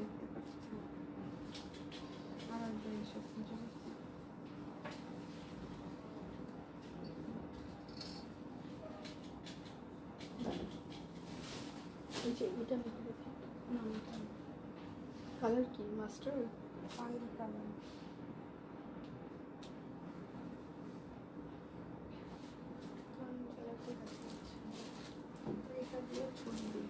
দেখতে পাচ্ছি আর এইসব কিছু এটা কালার কি মাস্টার ফাইল কালার এটা দিয়ে ছবি দিই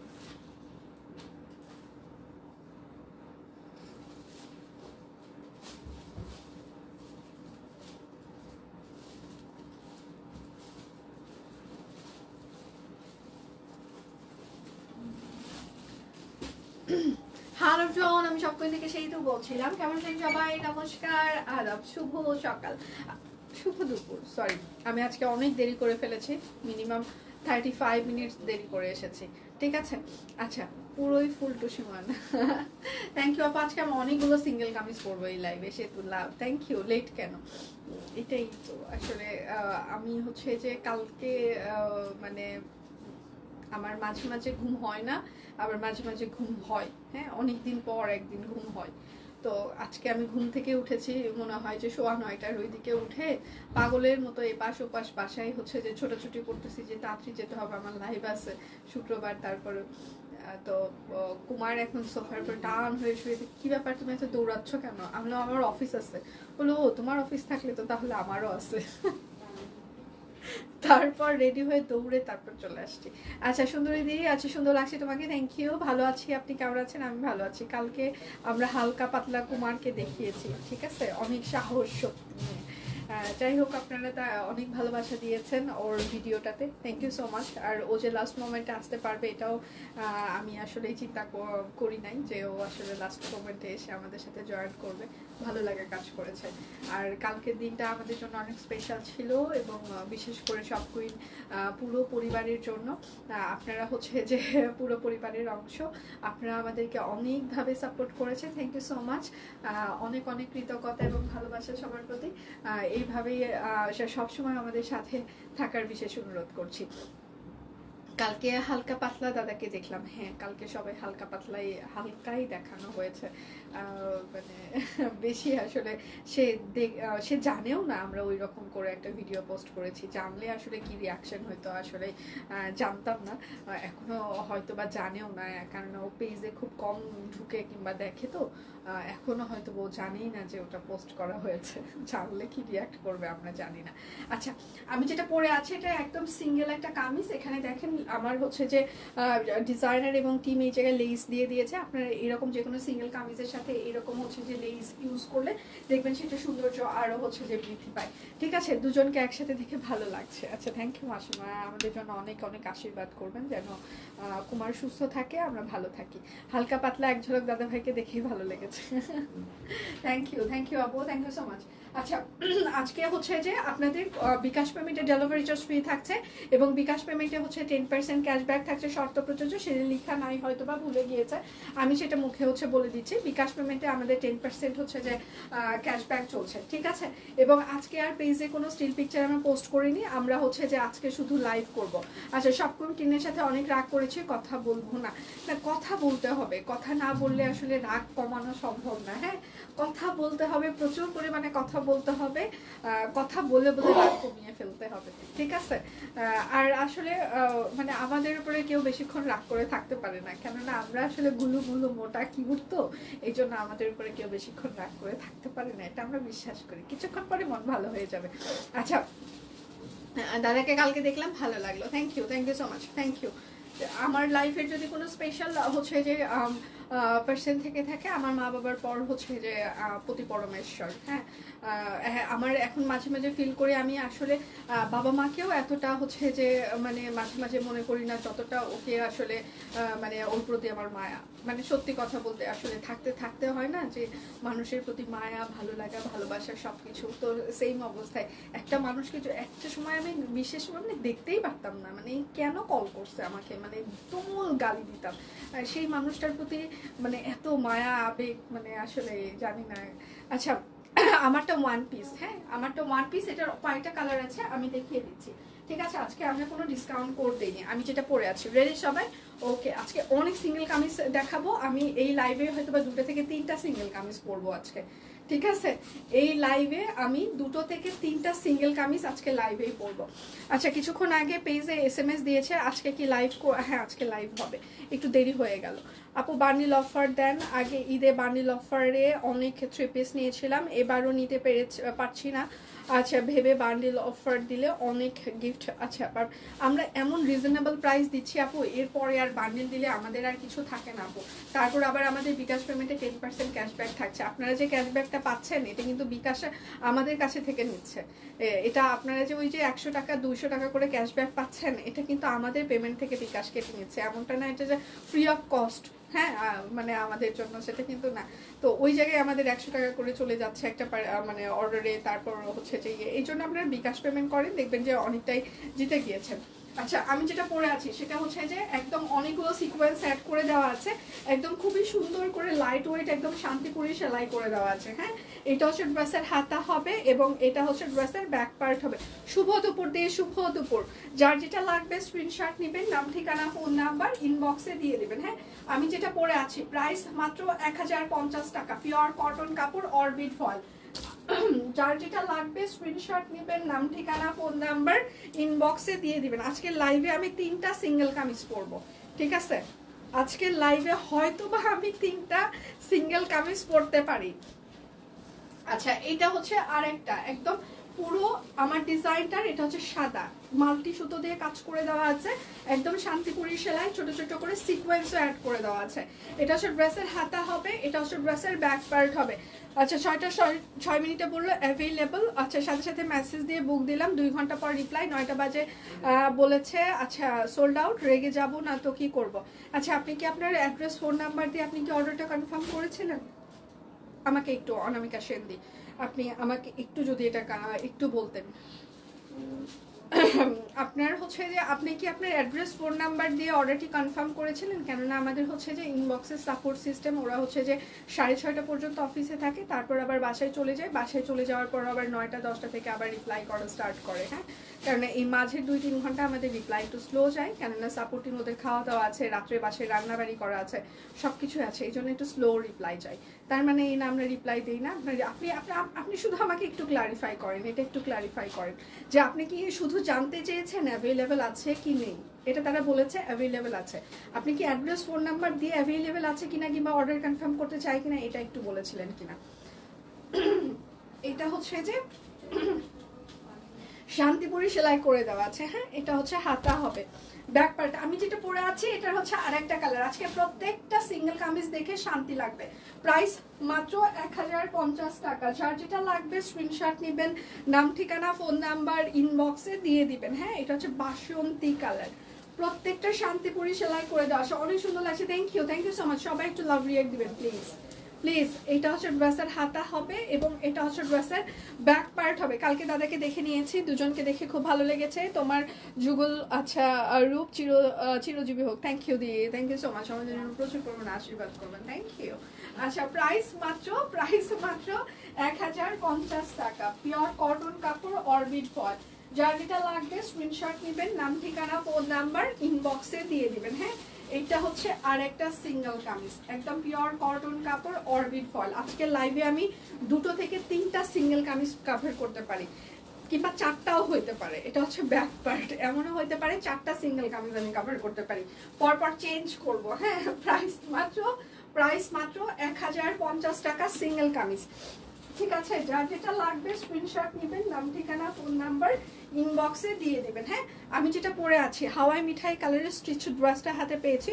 হ্যালো জন, আমি সবকই থেকে সেই তো বলছিলাম। কেমন আছেন সবাই? নমস্কার, আদাব, শুভ সকাল, শুভ দুপুর। সরি, আমি আজকে অনেক দেরি করে ফেলেছি, মিনিমাম 35 মিনিটস দেরি করে এসেছি, ঠিক আছে? আচ্ছা, পুরোই ফুল টুসি মান। থ্যাংক ইউ আপা। আজকে আমি অনেকগুলো সিঙ্গেল কামিজ পরবো এই লাইভে, সে তো লাভ। Thank you. লেট কেন? এটাই তো আসলে আমি হচ্ছে যে কালকে মানে আমার মাঝে মাঝে ঘুম হয় না, আবার মাঝে মাঝে ঘুম হয়। হ্যাঁ, অনেকদিন পর একদিন ঘুম হয়। তো আজকে আমি ঘুম থেকে উঠেছি মনে হয় যে 9:15 ওই দিকে উঠে পাগলের মতো এপাশ ওপাশ বাসায় হচ্ছে যে ছোটাছুটি করতেছি যে তাড়াতাড়ি যেতে হবে, আমার লাইভ আছে শুক্রবার। তারপরে তো কুমার এখন সোফার উপর টান হয়ে শুয়ে, কি ব্যাপার তুমি এত দৌড়াচ্ছ কেন? আমি বললাম আমার অফিস আছে। বললো ও, তোমার অফিস থাকলে তো তাহলে আমারও আছে। তারপর রেডি হয়ে দৌড়ে তারপর চলে আসছি। আচ্ছা সুন্দরী দিদি, আচ্ছা সুন্দর লাগছে তোমাকে, থ্যাংক ইউ। ভালো আছি, আপনি কেমন আছেন? আমি ভালো আছি। কালকে আমরা হালকা পাতলা কুমারকে দেখিয়েছি, ঠিক আছে, অনেক সাহস শক্তি নিয়ে। যাই হোক, আপনারা তা অনেক ভালোবাসা দিয়েছেন ওর ভিডিওটাতে, থ্যাংক ইউ সো মাচ। আর ও যে লাস্ট মোমেন্টে আসতে পারবে এটাও আমি আসলে চিন্তা করি নাই যে ও আসলে লাস্ট মোমেন্টে এসে আমাদের সাথে জয়েন করবে। ভালো লাগা কাজ করেছে। আর কালকের দিনটা আমাদের জন্য অনেক স্পেশাল ছিল, এবং বিশেষ করে সব কুইন পুরো পরিবারের জন্য। আপনারা হচ্ছে যে পুরো পরিবারের অংশ, আপনারা আমাদেরকে অনেকভাবে সাপোর্ট করেছে, থ্যাংক ইউ সো মাচ। অনেক অনেক কৃতজ্ঞতা এবং ভালোবাসা সবার প্রতি। এইভাবেই সবসময় আমাদের সাথে থাকার বিশেষ অনুরোধ করছি। কালকে হালকা পাতলা দাদাকে দেখলাম, হ্যাঁ কালকে সবাই হালকাই দেখানো হয়েছে, মানে বেশি আসলে সে জানেও না আমরা ওই রকম করে একটা ভিডিও পোস্ট করেছি। জানলে আসলে কি রিয়াকশন হয়তো আসলে জানতাম না, এখনো হয়তো বা জানেও না, কারণ ও পেজে খুব কম ঢুকে কিংবা দেখে, তো এখনো হয়তো ও জানেই না যে ওটা পোস্ট করা হয়েছে। জানলে কি রিয়াক্ট করবে আমরা জানি না। আচ্ছা, আমি যেটা পরে আছি এটা একদম সিঙ্গেল একটা কামিজ। এখানে দেখেন আমার হচ্ছে যে ডিজাইনার এবং টিম এই জায়গায় লেস দিয়ে দিয়েছে। আপনারা এরকম যে কোনো সিঙ্গেল কামিজের সাথে এরকম হচ্ছে যে লেস ইউজ করলে দেখবেন সেটা সৌন্দর্য আরও হচ্ছে যে বৃদ্ধি পায়, ঠিক আছে? দুজনকে একসাথে দেখে ভালো লাগছে। আচ্ছা, থ্যাংক ইউ মাসিমা, আমাদের জন্য অনেক অনেক আশীর্বাদ করবেন যেন কুমার সুস্থ থাকে, আমরা ভালো থাকি। হালকা পাতলা এক ঝলক দাদা ভাইকে দেখেই ভালো লেগেছে। থ্যাংক ইউ আপু, থ্যাংক ইউ সো মাচ। আচ্ছা, আজকে হচ্ছে যে আপনাদের বিকাশ পেমেন্টে ডেলিভারি চার্জ ফ্রি থাকছে, এবং বিকাশ পেমেন্টে হচ্ছে 10% ক্যাশব্যাক থাকছে, শর্ত প্রযোজ্য। সেটা লেখা নাই হয়তো বা ভুলে গিয়েছে, আমি সেটা মুখে হচ্ছে বলে দিচ্ছি। বিকাশ পেমেন্টে আমাদের 10% হচ্ছে যে ক্যাশব্যাক চলছে, ঠিক আছে? এবং আজকে আর পেজে কোনো স্টিল পিকচার আমরা পোস্ট করিনি, আমরা হচ্ছে যে আজকে শুধু লাইভ করব। আচ্ছা, সবকম টিনের সাথে অনেক রাগ করেছি, কথা বলবো না। কথা বলতে হবে, কথা না বললে আসলে রাগ কমানো সম্ভব না। হ্যাঁ, কথা বলতে হবে, প্রচুর পরিমাণে কথা বলতে হবে, কথা বলে বলে রাগ কমিয়ে ফেলতে হবে, ঠিক আছে? আর আসলে মানে আমাদের উপরে কেউ বেশিক্ষণ রাগ করে থাকতে পারে না, কেননা আমরা আসলে গুলু গুলু মোটা কিউট, তো এই জন্য আমাদের উপরে কেউ বেশিক্ষণ রাগ করে থাকতে পারে না, এটা আমরা বিশ্বাস করি। কিছুক্ষণ পরে মন ভালো হয়ে যাবে। আচ্ছা, দাদাকে কালকে দেখলাম, ভালো লাগলো, thank you so much, thank you. আমার লাইফের যদি কোনো স্পেশাল হচ্ছে যে পার্সন থেকে থাকে, আমার মা বাবার পর হচ্ছে যে পতি পরমেশ্বর। হ্যাঁ, আমার এখন মাঝে মাঝে ফিল করি আমি আসলে বাবা মাকেও এতটা হচ্ছে যে মানে মাঝে মাঝে মনে করি না যতটা ওকে আসলে মানে ওর প্রতি আমার মায়া। মানে সত্যি কথা বলতে আসলে থাকতে থাকতে হয় না যে মানুষের প্রতি মায়া, ভালো লাগা, ভালোবাসা সব কিছু। তো সেম অবস্থায় একটা মানুষকে একটা সময় আমি বিশেষ মানে দেখতেই পারতাম না, মানে কেন কল করছে আমাকে, মানে তুমুল গালি দিতাম। সেই মানুষটার প্রতি মানে এত মায়া আবেগ, মানে আসলে জানি না। আচ্ছা, আমারটা ওয়ান পিস, হ্যাঁ আমারটা ওয়ান পিস, এটার কয়েকটা কালার আছে, আমি দেখিয়ে দিচ্ছি, ঠিক আছে, আজকে আমরা কোনো ডিসকাউন্ট কোড দিইনি, আমি যেটা পরে আছি। রেডি সবাই? ওকে, আজকে অনেক সিঙ্গেল কামিজ দেখাবো আমি এই লাইভে, হয়তো বা 2 থেকে 3টা সিঙ্গেল কামিজ পরবো আজকে, ঠিক আছে? এই লাইভে আমি 2 থেকে 3টা সিঙ্গেল কামিজ আজকে লাইভেই পরবো। আচ্ছা, কিছুক্ষণ আগে পেজে SMS দিয়েছে আজকে কি লাইভ, হ্যাঁ আজকে লাইভ হবে, একটু দেরি হয়ে গেল। আপু বান্ডিল অফার দেন, আগে ঈদে বান্ডিল অফারে অনেক 3 পিস নিয়েছিলাম, এবারও নিতে পারছি না। আচ্ছা, ভেবে বান্ডিল অফার দিলে অনেক গিফট। আচ্ছা, আমরা এমন রিজনেবল প্রাইস দিচ্ছি আপু, এরপরে আর বান্ডিল দিলে আমাদের আর কিছু থাকে না আপু। তারপর আবার আমাদের বিকাশ পেমেন্টে 10% ক্যাশব্যাক থাকছে। আপনারা যে ক্যাশব্যাকটা পাচ্ছেন এটা কিন্তু বিকাশে আমাদের কাছে থেকে নিচ্ছে। এটা আপনারা যে ওই যে 100 টাকা 200 টাকা করে ক্যাশব্যাক পাচ্ছেন, এটা কিন্তু আমাদের পেমেন্ট থেকে বিকাশ কেটে নিচ্ছে। এমনটা না এটা যে ফ্রি অফ কস্ট, হ্যাঁ মানে আমাদের জন্য সেটা কিন্তু না। তো ওই জায়গায় আমাদের 100 টাকা করে চলে যাচ্ছে একটা মানে অর্ডারে। তারপর হচ্ছে যে এই জন্য আপনারা বিকাশ পেমেন্ট করেন, দেখবেন যে অনেকটাই জিতে গিয়েছেন। আচ্ছা, আমি যেটা পরে আছি সেটা হচ্ছে যে একদম অনেকগুলো সিকোয়েন্স অ্যাড করে দেওয়া আছে, একদম খুবই সুন্দর করে লাইট ওয়েট একদম শান্তিপুরি সেলাই করে দেওয়া আছে। হ্যাঁ, এটা হচ্ছে ড্রেসের হাতা হবে এবং এটা হচ্ছে ড্রেসের ব্যাক পার্ট হবে। শুভ দুপুর দিয়ে শুভ দুপুর, যার যেটা লাগবে স্ক্রিনশট নেবেন, নাম ঠিকানা ফোন নাম্বার ইনবক্সে দিয়ে দেবেন। হ্যাঁ, আমি যেটা পরে আছি প্রাইস মাত্র 1050 টাকা, পিওর কটন কাপড় অরবিট ফল। যার যেটা লাগবে স্ক্রিনশট নেবেন, নাম ঠিকানা ফোন নাম্বার ইনবক্সে দিয়ে দিবেন। আজকে লাইভে আমি 3টা সিঙ্গেল কামিজ পরবো, ঠিক আছে? আজকে লাইভে হয়তো বা আমি 3টা সিঙ্গেল কামিজ পরতে পারি। আচ্ছা, এটা হচ্ছে আরেকটা একদম পুরো আমার ডিজাইনটার, এটা হচ্ছে সাদা মাল্টি সুতো দিয়ে কাজ করে দেওয়া আছে, একদম শান্তিপুরি সেলাই, ছোট ছোট করে সিকোয়েন্সও অ্যাড করে দেওয়া আছে। এটা হচ্ছে ড্রেসের হাতা হবে, এটা হচ্ছে ড্রেসের ব্যাক পার্ট হবে। আচ্ছা, 6 মিনিটে বললো অ্যাভেলেবল। আচ্ছা, সাথে সাথে মেসেজ দিয়ে বুক দিলাম, 2 ঘন্টা পর রিপ্লাই, 9টা বাজে বলেছে। আচ্ছা, সোল্ড আউট, রেগে যাব না তো কি করব? আচ্ছা, আপনি কি আপনার অ্যাড্রেস ফোন নাম্বার দিয়ে আপনি কি অর্ডারটা কনফার্ম করেছিলেন? আমাকে একটু, অনামিকা সেনদি, আপনি আমাকে একটু যদি এটা একটু বলতেন। আপনার হচ্ছে যে আপনি কি আপনার অ্যাড্রেস ফোন নাম্বার দিয়ে অর্ডারটি কনফার্ম করেছিলেন? কেননা আমাদের হচ্ছে যে ইনবক্সের সাপোর্ট সিস্টেম, ওরা হচ্ছে যে 6:30 পর্যন্ত অফিসে থাকে, তারপর আবার বাসায় চলে যায়, বাসায় চলে যাওয়ার পর আবার 9টা 10টা থেকে আবার রিপ্লাই করা স্টার্ট করে। হ্যাঁ, কেননা এই মাঝের 2-3 ঘন্টা আমাদের রিপ্লাই একটু স্লো যায়, কেননা সাপোর্টিং ওদের খাওয়া দাওয়া আছে, রাত্রে বাসায় রান্নাবাড়ি করা আছে, সব কিছু আছে, এই জন্য একটু স্লো রিপ্লাই যায়। তার মানে এই না আমরা রিপ্লাই দিই না। আপনি শুধু আমাকে একটু ক্লারিফাই করেন, এটা একটু ক্লারিফাই করেন যে আপনি কি শুধু জানতে চেয়েছেন অ্যাভেলেবেল আছে কি নেই। এটা তারা বলেছে অ্যাভেলেবেল আছে, আপনি কি অ্যাড্রেস ফোন নাম্বার দিয়ে অ্যাভেলেবেল আছে কিনা কিংবা অর্ডার কনফার্ম করতে চাই কিনা এটা একটু বলেছিলেন কিনা। এটা হচ্ছে যে শান্তিপুরি সেলাই করে দেওয়া আছে। হ্যাঁ, এটা হচ্ছে হাতা হবে, ব্যাক পার্ট। আমি যেটা পরে আছি এটা হচ্ছে আরেকটা কালার। আজকে প্রত্যেকটা সিঙ্গেল কামিজ দেখে শান্তি লাগবে। প্রাইস মাত্র 1050 টাকা, যার যেটা লাগবে স্ক্রিনশট নেবেন, নাম ঠিকানা ফোন নাম্বার ইনবক্সে দিয়ে দিবেন। হ্যাঁ, এটা হচ্ছে বাসন্তী কালার, প্রত্যেকটা শান্তিপুরি সেলাই করে দেওয়া আছে, অনেক সুন্দর লাগছে। Thank you so much. সবাই একটু লাভ রিয়েক্ট দিবেন প্লিজ প্লিজ। এটা হচ্ছে ড্রেসের হাতা হবে এবং এটা হচ্ছে ড্রেসের ব্যাক পার্ট হবে। কালকে দাদাকে দেখে নিয়েছি, দুজনকে দেখে খুব ভালো লেগেছে। তোমার যুগল আচ্ছা রূপ চিরজীবী হোক। থ্যাংক ইউ দি, থ্যাংক ইউ সো মাচ। আমাদের জন্য প্রচুর পরিমাণে আশীর্বাদ করবেন, থ্যাংক ইউ। আচ্ছা, প্রাইস মাত্র 1050 টাকা, পিওর কটন কাপড় অরবিট ফল। যার যেটা লাগবে স্ক্রিনশট নেবেন, নাম ঠিকানা ফোন নাম্বার ইনবক্সে দিয়ে দিবেন। হ্যাঁ, এটা হচ্ছে আর একটা সিঙ্গেল কামিজ, একদম পিওর কটন কাপড় অরবিট ফল। আজকে লাইভে আমি 2 থেকে 3টা সিঙ্গেল কামিজ কভার করতে পারি, কিংবা 4টাও হইতে পারে। এটা হচ্ছে ব্যাক পার্ট, এমনও হইতে পারে 4টা সিঙ্গেল কামিজ আমি কভার করতে পারি, পরপর চেঞ্জ করব। হ্যাঁ, প্রাইস মাত্র 1050 টাকা সিঙ্গেল কামিজ, ঠিক আছে? যার যেটা লাগবে স্ক্রিনশট নেবেন, নাম ঠিকানা ফোন নাম্বার ইনবক্সে দিয়ে দেবেন। হ্যাঁ, আমি যেটা পরে আছি হাওয়াই মিঠাই কালারের স্টিচ ড্রেসটা হাতে পেয়েছি,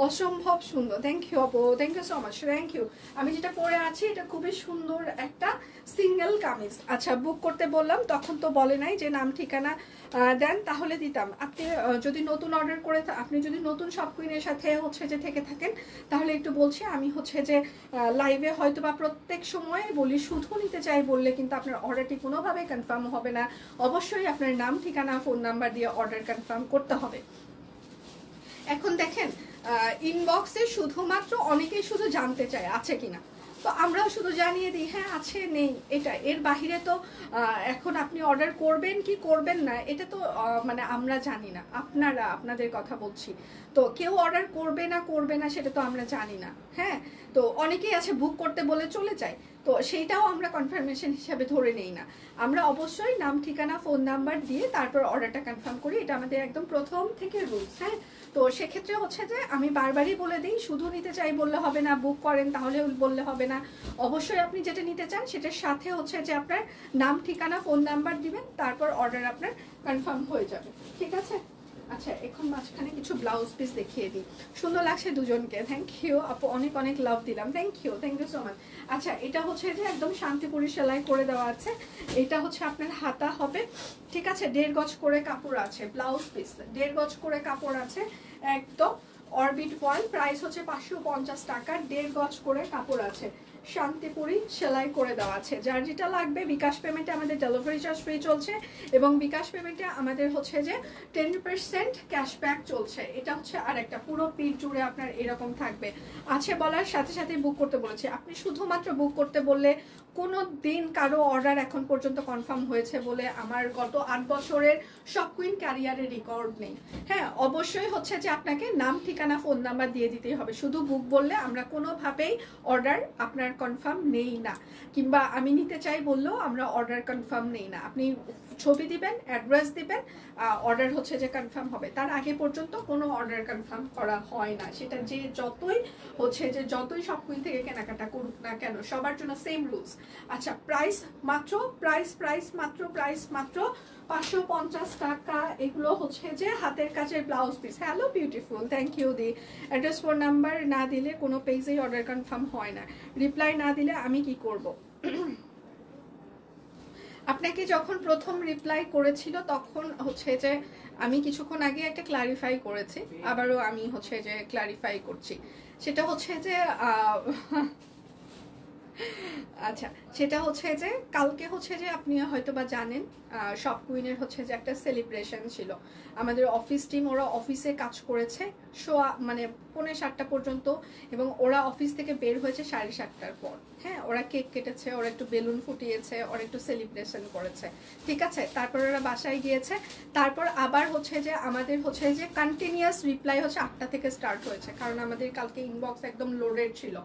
অসম্ভব সুন্দর। থ্যাংক ইউ আপু, thank you so much, thank you. আমি যেটা পরে আছি এটা খুবই সুন্দর একটা সিঙ্গেল কামিজ। আচ্ছা, বুক করতে বললাম তখন তো বলে নাই যে নাম ঠিকানা দেন, তাহলে দিতাম। আপনি যদি নতুন অর্ডার করে, আপনি যদি নতুন শপ কুইনের সাথে হচ্ছে যে থেকে থাকেন, তাহলে একটু বলছি। আমি হচ্ছে যে লাইভে হয়তো বা প্রত্যেক সময় বলি, শুধু নিতে চাই বললে কিন্তু আপনার অর্ডারটি কোনোভাবে কনফার্ম হবে না। অবশ্যই আপনার নাম ঠিকানা ফোন নাম্বার দিয়ে অর্ডার কনফার্ম করতে হবে। এখন দেখেন ইনবক্সে শুধুমাত্র অনেকেই শুধু জানতে চায় আছে কিনা, তো আমরাও শুধু জানিয়ে দিই হ্যাঁ আছে নেই, এটা এর বাহিরে তো এখন আপনি অর্ডার করবেন কি করবেন না এটা তো মানে আমরা জানি না, আপনাদের কথা বলছি। তো কেউ অর্ডার করবে না সেটা তো আমরা জানি না। হ্যাঁ, তো অনেকেই আছে বুক করতে বলে চলে যায়, তো সেইটাও আমরা কনফার্মেশন হিসাবে ধরে নেই না। আমরা অবশ্যই নাম ঠিকানা ফোন নাম্বার দিয়ে তারপর অর্ডারটা কনফার্ম করি, এটা আমাদের একদম প্রথম থেকে রুলস। হ্যাঁ, তো সেক্ষেত্রে হচ্ছে যে আমি বারবারই বলে দিই, শুধু নিতে চাই বললে হবে না, বুক করেন তাহলে বললে হবে না। অবশ্যই আপনি যেটা নিতে চান সেটার সাথে হচ্ছে যে আপনার নাম ঠিকানা ফোন নাম্বার দিবেন, তারপর অর্ডার আপনার কনফার্ম হয়ে যাবে। ঠিক আছে? আচ্ছা, এখন মাঝখানে কিছু ব্লাউজ পিস দেখিয়ে দিই। সুন্দর লাগছে দুজনকে, থ্যাংক ইউ আপু, অনেক অনেক লাভ দিলাম, থ্যাংক ইউ সো মাচ। আচ্ছা, এটা হচ্ছে যে একদম শান্তিপুরি সেলাই করে দেওয়া আছে, এটা হচ্ছে আপনার হাতা হবে। ঠিক আছে, 1.5 গজ করে কাপড় আছে, ব্লাউজ পিস 1.5 গজ করে কাপড় আছে একদম। অরবিট ওয়ার্ল্ড, প্রাইস হচ্ছে 550 টাকা, 1.5 গজ করে কাপড় আছে, শান্তিপুরি সেলাই করে দেওয়া আছে। যার যেটা লাগবে বিকাশ পেমেন্টে আমাদের ডেলিভারি চার্জ ফ্রি চলছে, এবং বিকাশ পেমেন্টে আমাদের হচ্ছে যে 10% ক্যাশব্যাক চলছে। এটা হচ্ছে আর একটা পুরো পিঠ জুড়ে আপনার এরকম থাকবে। আছে বলার সাথে সাথে বুক করতে বলেছে, আপনি শুধুমাত্র বুক করতে বললে কোনো দিন কারো অর্ডার এখন পর্যন্ত কনফার্ম হয়েছে বলে আমার গত 8 বছরের সব কুইন ক্যারিয়ারের রেকর্ড নেই। হ্যাঁ, অবশ্যই হচ্ছে যে আপনাকে নাম ঠিকানা ফোন নাম্বার দিয়ে দিতেই হবে, শুধু বুক বললে আমরা কোনোভাবেই অর্ডার আপনার কনফার্ম নেই না, কিংবা আমি নিতে চাই বললেও আমরা অর্ডার কনফার্ম নেই না। আপনি ছবি দিবেন, অ্যাড্রেস দিবেন, অর্ডার হচ্ছে যে কনফার্ম হবে, তার আগে পর্যন্ত কোনো অর্ডার কনফার্ম করা হয় না। সেটা যে যতই হচ্ছে যে যতই সব কুইন থেকে কেনাকাটা করুক না কেন, সবার জন্য সেম রুলস। আচ্ছা, প্রাইস মাত্র 550 টাকা। এগুলো হচ্ছে যে হাতের কাজের blouse piece. Hello beautiful, thank you দি। অ্যাড্রেস ফোন নাম্বার না দিলে কোনো পেজেই অর্ডার কনফার্ম হয় না, রিপ্লাই না দিলে আমি কি করব? আপনাকে যখন প্রথম রিপ্লাই করেছিল তখন হচ্ছে যে আমি কিছুক্ষণ আগে একটা ক্লারিফাই করেছি, আবারও আমি হচ্ছে যে ক্লারিফাই করছি। সেটা হচ্ছে যে আচ্ছা, সেটা হচ্ছে যে কালকে হচ্ছে যে আপনি হয়তো বা জানেন সব কুইনের হচ্ছে যে একটা সেলিব্রেশন ছিল। আমাদের অফিস টিম ওরা অফিসে কাজ করেছে মানে 6:45 পর্যন্ত, এবং ওরা অফিস থেকে বের হয়েছে 7:30টার পর। হ্যাঁ, ওরা কেক কেটেছে, ওরা একটু বেলুন ফুটিয়েছে, ওরা একটু সেলিব্রেশন করেছে। ঠিক আছে, তারপর ওরা বাসায় গিয়েছে। তারপর আবার হচ্ছে যে আমাদের হচ্ছে যে কন্টিনিউয়াস রিপ্লাই হচ্ছে 8টা থেকে স্টার্ট হয়েছে, কারণ আমাদের কালকে ইনবক্স একদম লোডেড ছিল।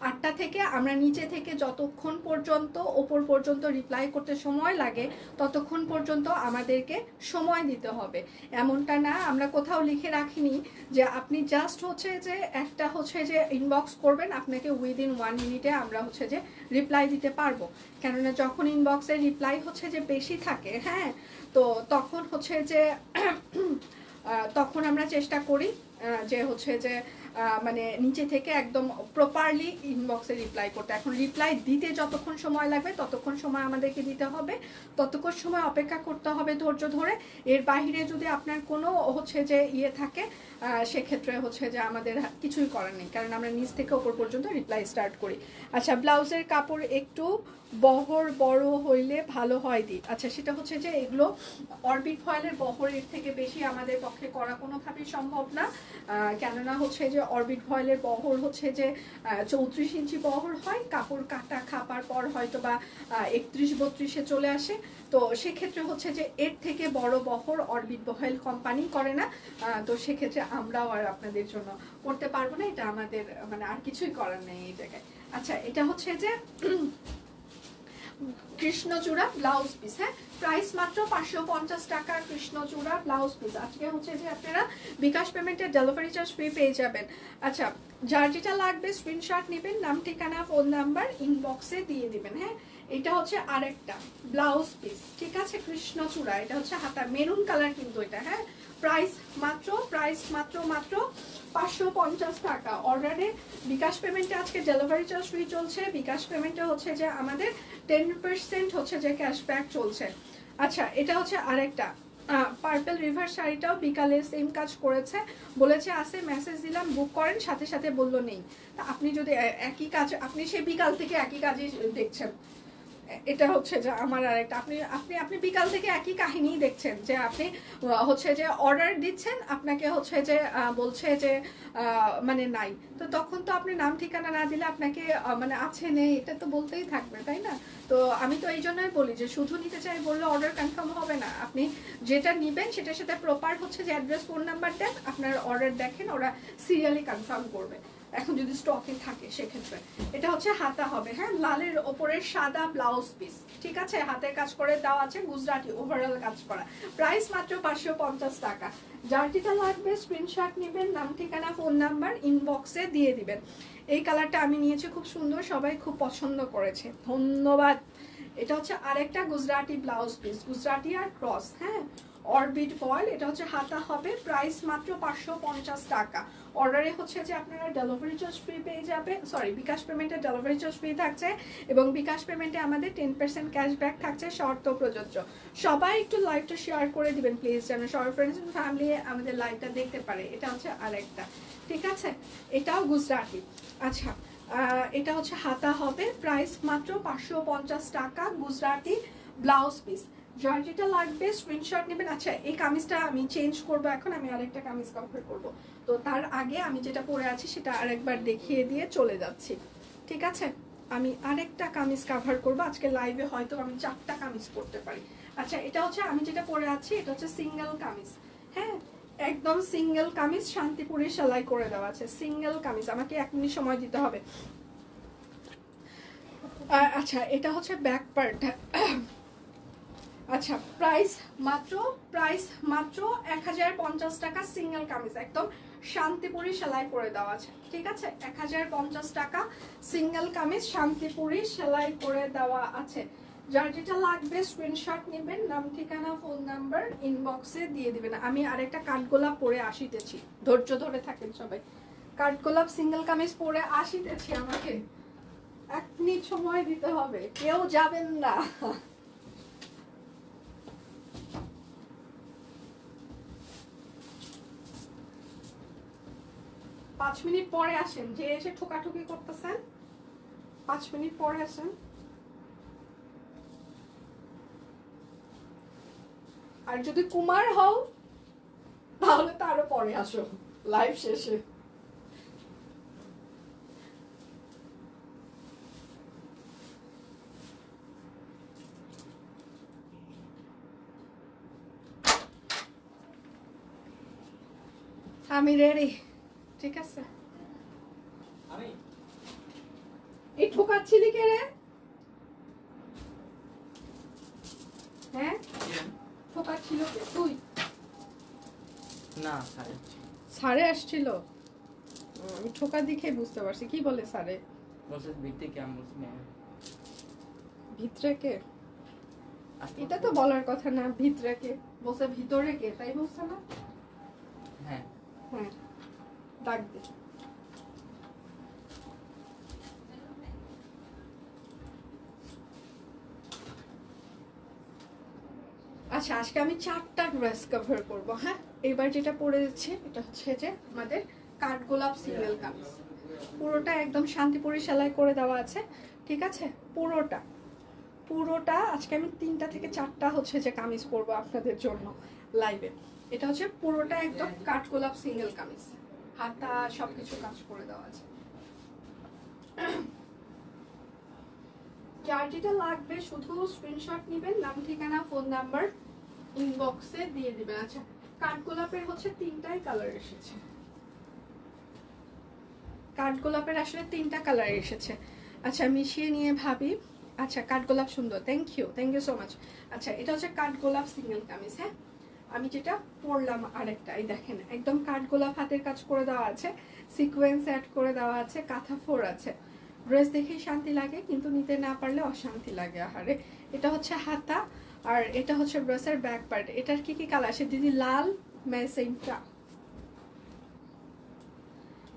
8টা থেকে আমরা নিচে থেকে যতক্ষণ পর্যন্ত ওপর পর্যন্ত রিপ্লাই করতে সময় লাগে ততক্ষণ পর্যন্ত আমাদেরকে সময় দিতে হবে। এমনটা না, আমরা কোথাও লিখে রাখিনি যে আপনি জাস্ট হচ্ছে যে একটা হচ্ছে যে ইনবক্স করবেন, আপনাকে উইদিন 1 মিনিটে আমরা হচ্ছে যে রিপ্লাই দিতে পারবো। কেননা যখন ইনবক্সের রিপ্লাই হচ্ছে যে বেশি থাকে, হ্যাঁ, তো তখন হচ্ছে যে তখন আমরা চেষ্টা করি যে হচ্ছে যে মানে নিচে থেকে একদম প্রপারলি ইনবক্সে রিপ্লাই করতে। এখন রিপ্লাই দিতে যতক্ষণ সময় লাগবে ততক্ষণ সময় আমাদেরকে দিতে হবে, ততক্ষণ সময় অপেক্ষা করতে হবে ধৈর্য ধরে। এর বাহিরে যদি আপনার কোনো হচ্ছে যে ইয়ে থাকে সেক্ষেত্রে হচ্ছে যে আমাদের কিছুই করার নেই, কারণ আমরা নিচ থেকে ওপর পর্যন্ত রিপ্লাই স্টার্ট করি। আচ্ছা, ব্লাউজের কাপড় একটু বহর বড় হইলে ভালো হয় দি। আচ্ছা, সেটা হচ্ছে যে এগুলো অরবিট ফয়েলের বহরের থেকে বেশি আমাদের পক্ষে করা কোনোভাবেই সম্ভব না, কেননা হচ্ছে যে অরবিট ফয়েলের বহর হচ্ছে যে 34 ইঞ্চি বহর হয়, কাপড় কাটা খাপার পর হয়তো বা 31-32-এ চলে আসে। তো সেক্ষেত্রে হচ্ছে যে এর থেকে বড় বহর অরবিট ফয়েল কোম্পানি করে না, তো সেক্ষেত্রে আমরাও আর আপনাদের জন্য করতে পারবো না, এটা আমাদের মানে আর কিছুই করার নেই এই জায়গায়। আচ্ছা, এটা হচ্ছে যে কৃষ্ণচূড়া ব্লাউজ পিস। হ্যাঁ, প্রাইস মাত্র 550 টাকা কৃষ্ণচূড়া ব্লাউজ পিস। আজকে হচ্ছে যে আপনারা বিকাশ পেমেন্টের ডেলিভারি চার্জ ফ্রি পেয়ে যাবেন। আচ্ছা, যার যেটা লাগবে স্ক্রিনশট নেবেন, নাম ঠিকানা ফোন নাম্বার ইনবক্সে দিয়ে দিবেন। হ্যাঁ, এটা হচ্ছে আরেকটা ব্লাউজ পিস। ঠিক আছে, কৃষ্ণচূড়া, এটা হচ্ছে হাতা মেরুন কালার কিন্তু এটা। হ্যাঁ, প্রাইস মাত্র 550 টাকা। অর্ডারে বিকাশ পেমেন্টে আজকে ডেলিভারি চার্জ ফ্রি চলছে, বিকাশ পেমেন্টে হচ্ছে যে আমাদের 10% হচ্ছে যে ক্যাশব্যাক চলছে। আচ্ছা, এটা হচ্ছে আরেকটা পার্পল রিভার শাড়িটাও বিকালে সেম কাজ করেছে, বলেছে আসে, মেসেজ দিলাম বুক করেন, সাথে সাথে বললো নেই। তা আপনি যদি একই কাজ, আপনি সে বিকাল থেকে একই কাজই দেখছেন, এটা হচ্ছে যে আমার আরেকটা, আপনি আপনি আপনি বিকাল থেকে একই কাহিনী দেখছেন যে আপনি হচ্ছে যে অর্ডার দিচ্ছেন, আপনাকে হচ্ছে যে বলছে যে মানে নাই, তো তখন তো আপনি নাম ঠিকানা না দিলে আপনাকে মানে আছে নেই এটা তো বলতেই থাকবে, তাই না? তো আমি তো এই জন্যই বলি যে শুধু নিতে চাই বললে অর্ডার কনফার্ম হবে না। আপনি যেটা নেবেন সেটার সাথে প্রপার হচ্ছে যে অ্যাড্রেস, ফোন নাম্বার দেন, আপনার অর্ডার দেখেন, ওরা সিরিয়ালি কনফার্ম করবে এখন যদি স্টকে থাকে সেক্ষেত্রে। এটা হচ্ছে হাতা হবে, হ্যাঁ, লালের ওপরের সাদা ব্লাউজ পিস, ঠিক আছে, হাতের কাজ করে দেওয়া আছে, গুজরাটি ওভারঅল কাজ করা, প্রাইস মাত্র 550 টাকা। যার যেটা লাগবে স্ক্রিনশট নেবেন, নাম ঠিকানা ফোন নাম্বার ইনবক্সে দিয়ে দিবেন। এই কালারটা আমি নিয়েছি, খুব সুন্দর, সবাই খুব পছন্দ করেছে, ধন্যবাদ। এটা হচ্ছে আরেকটা গুজরাটি ব্লাউজ পিস, গুজরাটি আর ক্রস, হ্যাঁ, অরবিট ফয়েল। এটা হচ্ছে হাতা হবে, প্রাইস মাত্র 550 টাকা। অর্ডারে হচ্ছে যে আপনারা ডেলিভারি চার্জ ফ্রি পেয়ে যাবে, সরি বিকাশ পেমেন্টে ডেলিভারি চার্জ ফ্রি থাকছে, এবং বিকাশ পেমেন্টে আমাদের 10% ক্যাশব্যাক থাকছে, শর্ত প্রযোজ্য। সবাই একটু লাইভটা শেয়ার করে দিবেন প্লিজ, যেন সবাই ফ্রেন্ডস এন্ড ফ্যামিলি আমাদের লাইভটা দেখতে পারে। এটা হচ্ছে আরেকটা, ঠিক আছে, এটাও গুজরাটি। আচ্ছা, এটা হচ্ছে হাতা হবে, প্রাইস মাত্র 550 টাকা, গুজরাটি ব্লাউজ পিস। যার যেটা লাগবে স্ক্রিনশট নেবেন। আচ্ছা, এই কামিজটা আমি চেঞ্জ করব, এখন আমি আরেকটা কামিজ কভার করব, তো তার আগে আমি যেটা পরে আছি সেটা আরেকবার দেখিয়ে দিয়ে চলে যাচ্ছি, ঠিক আছে? আমি আরেকটা কামিজ কভার করব আজকে লাইভে, হয়তো আমি 4টা কামিজ পরতে পারি। আচ্ছা, এটা হচ্ছে আমি যেটা পরে আছি, এটা হচ্ছে সিঙ্গেল কামিজ, হ্যাঁ, একদম সিঙ্গেল কামিজ, শান্তিপুরে সেলাই করে দেওয়া আছে, সিঙ্গেল কামিজ। আমাকে 1 মিনিট সময় দিতে হবে। আচ্ছা, এটা হচ্ছে ব্যাক পার্ট। আচ্ছা, প্রাইস মাত্র 1050 টাকা, সিঙ্গেল কামিজ, একদম শান্তিপুরি সেলাই করে দেওয়া আছে, ঠিক আছে, 1050 টাকা সিঙ্গেল কামিজ, শান্তিপুরি সেলাই করে দেওয়া আছে। যার যেটা লাগবে স্ক্রিনশট নেবেন, নাম ঠিকানা ফোন নাম্বার ইনবক্সে দিয়ে দিবেন। আমি আরেকটা কাঠগোলাপ পরে আসিতেছি, ধৈর্য ধরে থাকেন সবাই। কাঠগোলাপ সিঙ্গেল কামিজ পরে আসিতেছি, আমাকে 1 মিনিট সময় দিতে হবে, কেউ যাবেন না। 5 মিনিট পরে আসেন, যে এসে ঠোকাঠুকি করতেছেন 5 মিনিট পরে আসেন। আর যদি কুমার হও তাহলে তো আরো পরে আসো লাইভ শেষে। আমি রেডি, ঠিক আছে। এই ঠোকাচ্ছিলি কে রে? হ্যাঁ, ঠোকাচ্ছিল কে? তুই? না, স্যারে আসছিল, আমি ঠোকা দেখে বুঝতে পারছি। কি বলে স্যারে? বলছে ভিতরে কি, আমি বলছি না ভিতরে কে? এটা তো বলার কথা না, ভিতরে কে বলছে, ভিতরে কে তাই বলছে না? হ্যাঁ হ্যাঁ, ডাক দে। আচ্ছা, আজকে আমি 4টা ড্রেস কভার করব, হ্যাঁ। এবার যেটা পরে যাচ্ছে এটা হচ্ছে যে আমাদের কাঠগোলাপ সিঙ্গেল কামিজ, পুরোটা একদম শান্তিপুরি সেলাই করে দেওয়া আছে, ঠিক আছে, পুরোটা আজকে আমি 3টা থেকে 4টা হচ্ছে যে কামিজ পরবো আপনাদের জন্য লাইভে। এটা হচ্ছে পুরোটা একদম কাঠগোলাপ সিঙ্গেল কামিজ, হাতা সবকিছু কাজ করে দেওয়া আছে। যার যেটা লাগবে শুধু স্ক্রিনশট নেবেন, নাম ঠিকানা ফোন নাম্বার ইনবক্সে দিয়ে দিবেন। আচ্ছা, কাঠগোলাপের হচ্ছে 3টাই কালার এসেছে, কাঠগোলাপের আসলে 3টা কালার এসেছে। আচ্ছা, মিশিয়ে নিয়ে ভাবি। আচ্ছা, কাঠগোলাপ সুন্দর, থ্যাংক ইউ সো মাচ। আচ্ছা, এটা হচ্ছে কাঠগোলাপ সিঙ্গেল কামিজ, হ্যাঁ। আমি যেটা পরলাম আরেকটা, এই দেখেন একদম কাঠগোলাপ হাতের কাজ করে দেওয়া আছে, সিকোয়েন্স অ্যাড করে দেওয়া আছে, কাঁথা ফোর আছে। ড্রেস দেখেই শান্তি লাগে, কিন্তু নিতে না পারলে অশান্তি লাগে, আহারে। এটা হচ্ছে হাতা, আর এটা হচ্ছে ড্রেসের ব্যাক পার্ট। এটার কি কি কালার আছে দিদি? লাল, মেসেন্টা,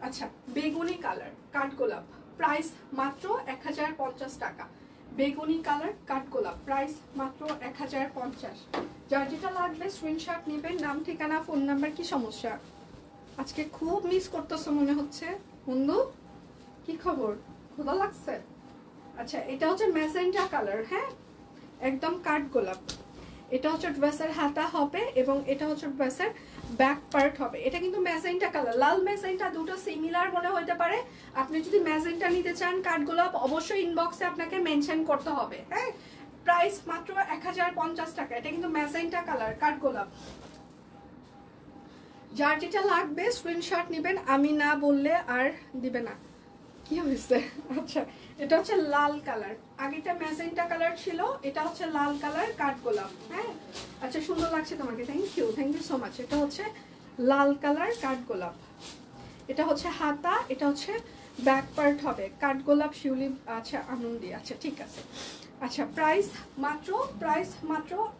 আচ্ছা বেগুনি কালার, কাঠগোলাপ, প্রাইস মাত্র 1050 টাকা। বেগুনি কালার কাঠগোলাপ, প্রাইস মাত্র 1050। যার যেটা লাগবে স্ক্রিনশট নেবেন, নাম ঠিকানা ফোন নাম্বার। কি সমস্যা আজকে? খুব মিস করতেছো মনে হচ্ছে বন্ধু, কি খবর? ক্ষুধা লাগছে? আচ্ছা এটা হচ্ছে ম্যাজেন্টা কালার, হ্যাঁ একদম কাঠ গোলাপ। এটা হচ্ছে ড্রেসের হাতা হবে এবং এটা হচ্ছে ড্রেসের ব্যাক পার্ট হবে। এটা কিন্তু ম্যাজেন্টা কালার, লাল ম্যাজেন্টা দুটো সিমিলার মনে হতে পারে। আপনি যদি ম্যাজেন্টা নিতে চান কাঠগোলাপ, অবশ্যই ইনবক্সে আপনাকে মেনশন করতে হবে, হ্যাঁ। প্রাইস মাত্র 1050 টাকা। এটা কিন্তু ম্যাজেন্টা কালার কাঠগোলাপ। যার যেটা লাগবে স্ক্রিনশট নেবেন, আমি না বললে আর দিবে না। কি হয়েছে? আচ্ছা এটা হচ্ছে লাল কালার, আগেটা ম্যাজেন্টা কালার ছিল, এটা হচ্ছে লাল কালার কাঠগোলাপ, হ্যাঁ। আচ্ছা সুন্দর লাগছে তোমাকে, থ্যাংক ইউ সো মাচ। এটা হচ্ছে লাল কালার কাঠগোলাপ, এটা হচ্ছে হাতা, এটা হচ্ছে ব্যাক পার্ট হবে কাঠগোলাপ শিউলি। আচ্ছা আনন্দি, আচ্ছা ঠিক আছে। আচ্ছা প্রাইস মাত্র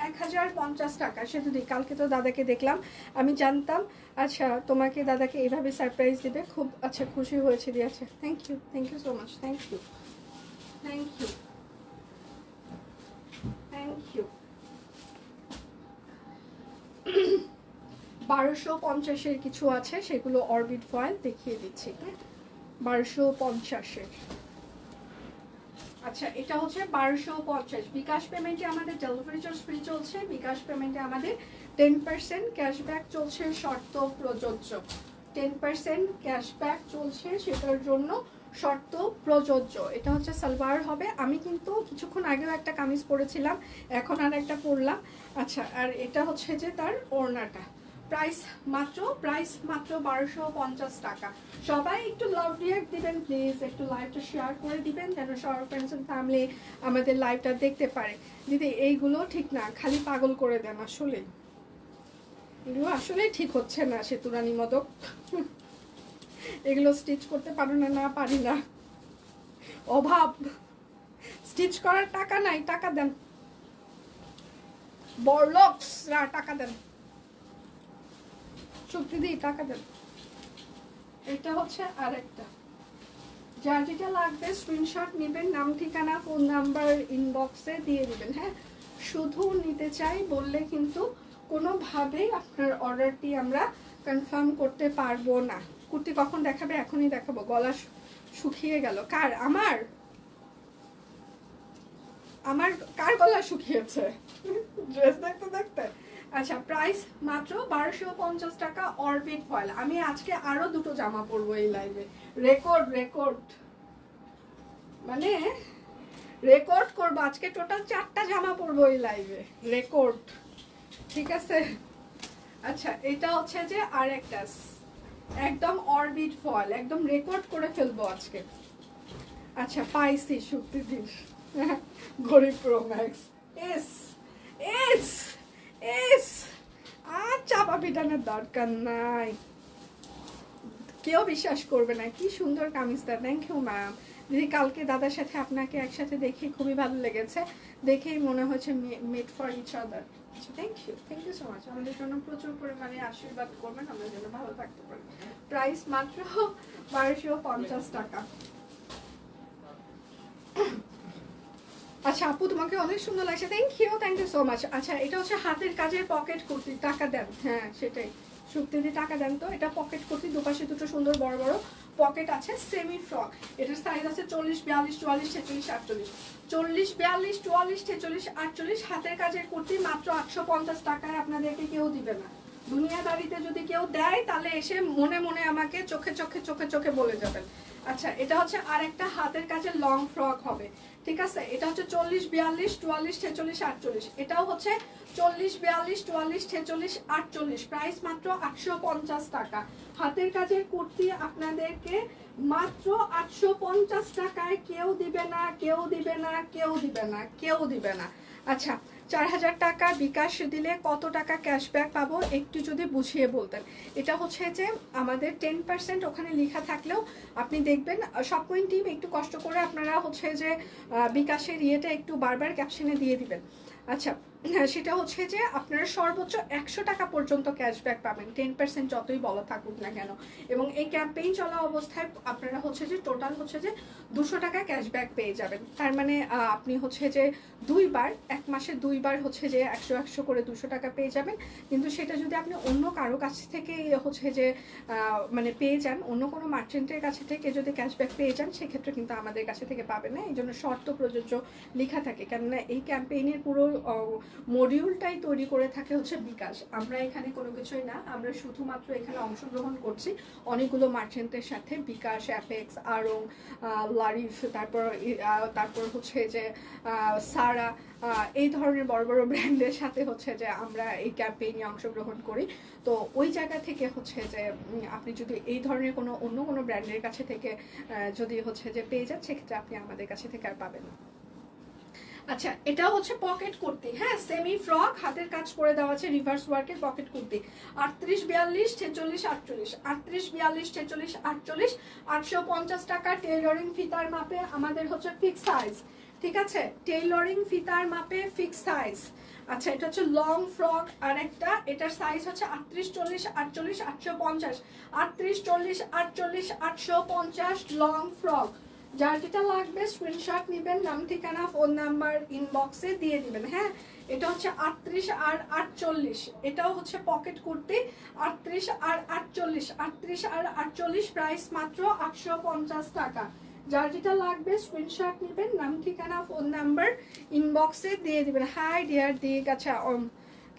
1050 টাকা। সে যদি কালকে তো দাদাকে দেখলাম, আমি জানতাম আচ্ছা তোমাকে দাদাকে এইভাবে সারপ্রাইজ দিবে, খুব আচ্ছা খুশি হয়েছে দিয়ে। আচ্ছা thank you so much, thank you 1250-এর কিছু আছে, সেগুলো অরবিট ফয়েল দেখিয়ে দিচ্ছি, হ্যাঁ 1250-এর। আচ্ছা এটা হচ্ছে 1250। বিকাশ পেমেন্টে আমাদের ডেলিভারি চার্জ ফ্রি চলছে, বিকাশ পেমেন্টে আমাদের 10% ক্যাশব্যাক চলছে, শর্ত প্রযোজ্য। 10% ক্যাশব্যাক চলছে, সেটার জন্য শর্ত প্রযোজ্য। এটা হচ্ছে সালোয়ার হবে। আমি কিন্তু কিছুক্ষণ আগেও একটা কামিজ পরেছিলাম, এখন আর একটা পরলাম। আচ্ছা আর এটা হচ্ছে যে তার ওড়নাটা। প্রাইস মাত্র 1250 টাকা। সবাই একটু লাভ রিয়াক্ট দিবেন প্লিজ, একটু লাইভটা শেয়ার করে দিবেন যেন সবার ফ্রেন্ডস এন্ড ফ্যামিলি আমাদের লাইভটা দেখতে পারে। দিদি এইগুলো ঠিক না, খালি পাগল করে দেন আসলে, এগুলো আসলে ঠিক হচ্ছে না। সেতুরানি মদক এগুলো স্টিচ করতে পারো না? না পারি না, অভাব, স্টিচ করার টাকা নাই, টাকা দেন বড়লোকসরা, টাকা দেন শক্তি দিয়ে, টাকা দেন। এটা হচ্ছে আরেকটা, যার যেটা লাগবে স্ক্রিনশট নেবেন, নাম ঠিকানা ফোন নাম্বার ইনবক্সে দিয়ে দিবেন, হ্যাঁ। শুধু নিতে চাই বললে কিন্তু কোনোভাবেই আপনার অর্ডারটি আমরা কনফার্ম করতে পারবো না। কুর্তি কখন দেখাবে? এখনই দেখাবো। গলা শুকিয়ে গেল কার? আমার কার গলা শুকিয়েছে ড্রেস দেখতে দেখতে? আচ্ছা প্রাইস মাত্র 1250 টাকা অরবিট ফয়েল। আমি আজকে আরো দুটো জামা পরবো এই লাইভে, রেকর্ড মানে রেকর্ড করবো আজকে, টোটাল 4টা জামা পরবো এই লাইভে, রেকর্ড, ঠিক আছে। আচ্ছা এটা হচ্ছে যে আরেকটা একদম অরবিট ফয়েল, একদম রেকর্ড করে ফেলবো আজকে। আচ্ছা পাইছি শুক্তিদিন গরিব প্রো ম্যাক্স এস এস এস, আর চাপা পিটানোর দরকার নাই, কেউ বিশ্বাস করবে না। কি সুন্দর কামিজটা, থ্যাংক ইউ ম্যাম। দিদি কালকে দাদার সাথে আপনাকে একসাথে দেখে খুবই ভালো লেগেছে, দেখেই মনে হচ্ছে মেড ফর ইচ আদার। আচ্ছা থ্যাংক ইউ সো মাচ। আমাদের জন্য প্রচুর পরিমাণে আশীর্বাদ করবেন, আমাদের জন্য ভালো থাকতে পারেন। প্রাইস মাত্র 1250 টাকা। আচ্ছা আপু তোমাকে অনেক সুন্দর লাগছে, থ্যাংক ইউ সো মাচ। আচ্ছা এটা হচ্ছে হাতের কাজের পকেট কুর্তি, টাকা দেন, হ্যাঁ সেটাই শুক্তি দিয়ে টাকা দেন তো। এটা পকেট কুর্তি, দুপাশে দুটো সুন্দর বড় বড় পকেট আছে, সেমি ফ্রক। এটার সাইজ আছে 40, 42, 44, 46, 48, 40, 42, 44, 46, 48। হাতের কাজের কুর্তি মাত্র 850 টাকায় আপনাদেরকে কেউ দিবে না। দুনিয়াদারিতে যদি কেউ দেয় তাহলে এসে মনে মনে আমাকে চোখে বলে যাবেন। আচ্ছা এটা হচ্ছে আরেকটা হাতের কাজের লং ফ্রক হবে, ঠিক আছে। এটা হচ্ছে 40, 42, 44, 46, 48। এটাও হচ্ছে 40, 42, 44, 46, 48। প্রাইস মাত্র 850 টাকা। হাতের কাজের কুর্তি আপনাদেরকে মাত্র 850 টাকায় কেউ দিবে না, কেউ দিবে না, কেউ দিবে না, কেউ দিবে না। আচ্ছা 4000 টাকা বিকাশ দিলে কত টাকা ক্যাশব্যাক পাবো একটু যদি বুঝিয়ে বলতেন। এটা হচ্ছে যে আমাদের 10% ওখানে লেখা থাকলেও আপনি দেখবেন, শপিং টিম একটু কষ্ট করে আপনারা হচ্ছে যে বিকাশের ইয়েটা একটু বারবার ক্যাপশনে দিয়ে দিবেন। আচ্ছা হ্যাঁ, সেটা হচ্ছে যে আপনারা সর্বোচ্চ 100 টাকা পর্যন্ত ক্যাশব্যাক পাবেন, 10% যতই বলা থাকুক না কেন। এবং এই ক্যাম্পেইন চলা অবস্থায় আপনারা হচ্ছে যে টোটাল হচ্ছে যে 200 টাকা ক্যাশব্যাক পেয়ে যাবেন। তার মানে আপনি হচ্ছে যে দুইবার, এক মাসে দুইবার হচ্ছে যে 100 করে 200 টাকা পেয়ে যাবেন। কিন্তু সেটা যদি আপনি অন্য কারো কাছ থেকে হচ্ছে যে মানে পেয়ে যান, অন্য কোনো মার্চেন্টের কাছে থেকে যদি ক্যাশব্যাক পেয়ে যান, সেক্ষেত্রে কিন্তু আমাদের কাছে থেকে পাবেন না। এই জন্য শর্ত প্রযোজ্য লেখা থাকে, কেননা এই ক্যাম্পেইনের পুরো মডিউলটাই তৈরি করে থাকে হচ্ছে বিকাশ। আমরা এখানে কোনো কিছুই না, আমরা শুধুমাত্র এখানে অংশগ্রহণ করছি অনেকগুলো মার্চেন্টের সাথে, বিকাশ, অ্যাপেক্স, আরং, লারিফ, তারপর হচ্ছে যে সারা, এই ধরনের বড় বড় ব্র্যান্ডের সাথে হচ্ছে যে আমরা এই ক্যাম্পেইনে অংশগ্রহণ করি। তো ওই জায়গা থেকে হচ্ছে যে আপনি যদি এই ধরনের কোনো অন্য কোনো ব্র্যান্ডের কাছে থেকে যদি হচ্ছে যে পেয়ে যান, সেক্ষেত্রে আপনি আমাদের কাছে থেকে আর পাবেন না। আচ্ছা, এটা হচ্ছে পকেট কুর্তি, হ্যাঁ, সেমি ফ্রক, হাতের কাজ করে দেওয়া আছে, রিভার্স ওয়ার্কের পকেট কুর্তি। 38, 42, 46, 48, 38, 42, 46, 48, 850 টাকা। টেইলরিং ফিতার মাপে আমাদের হচ্ছে ফিক্স সাইজ, ঠিক আছে, টেইলরিং ফিতার মাপে ফিক্স সাইজ। আচ্ছা, এটা হচ্ছে লং ফ্রক আর একটা, এটার সাইজ হচ্ছে 38, 40, 48, 850, 38, 40, 48, 850 লং ফ্রক। যার যেটা লাগবে স্ক্রিনশট নেবেন, নাম ঠিকানা ফোন নাম্বার ইনবক্সে দিয়ে দিবেন। হ্যাঁ, এটা হচ্ছে 38 আর 48, এটাও হচ্ছে পকেট কুর্তি, 38 আর 48, 38 আর 48, প্রাইস মাত্র 850 টাকা। যার যেটা লাগবে স্ক্রিনশট নেবেন, নাম ঠিকানা ফোন নাম্বার ইনবক্সে দিয়ে দিবেন। হাই ডিয়ার দিক, আচ্ছা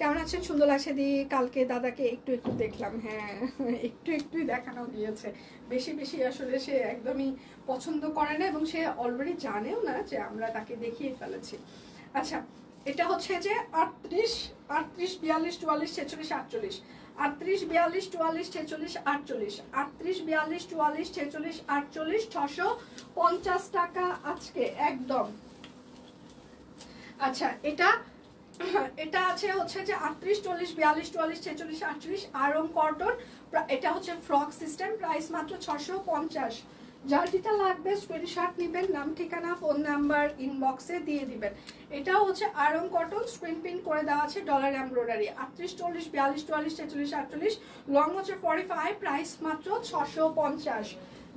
কেমন আছেন? সুন্দর লাগছে দি। কালকে দাদাকে একটু একটু দেখলাম, হ্যাঁ একটু একটুই দেখানো দিয়েছে, বেশি বেশি আসলে সে একদমই পছন্দ করে না, এবং সে অলরেডি জানেও না যে আমরা তাকে দেখিয়ে ফেলেছি। আচ্ছা, এটা হচ্ছে যে 38, 42, 44, 46, 48, 38, 42, 44, 46, 48, 38, 42, 44, 46, 48, 650 টাকা আজকে একদম। আচ্ছা, এটা আছে হচ্ছে যে 38, 40, 42, 44, 46, 48 আরং কটন, এটা হচ্ছে ফ্রক সিস্টেম, প্রাইস মাত্র 650। যার যেটা লাগবে স্ক্রিনশট নেবেন, নাম ঠিকানা ফোন নাম্বার ইনবক্সে দিয়ে দিবেন। এটাও হচ্ছে আরং কটন, স্ক্রিন প্রিন্ট করে দেওয়া আছে ডলার এমব্রয়ডারি। 38, 40, 42, 44, 46, 48, লং হচ্ছে 45, প্রাইস মাত্র 650।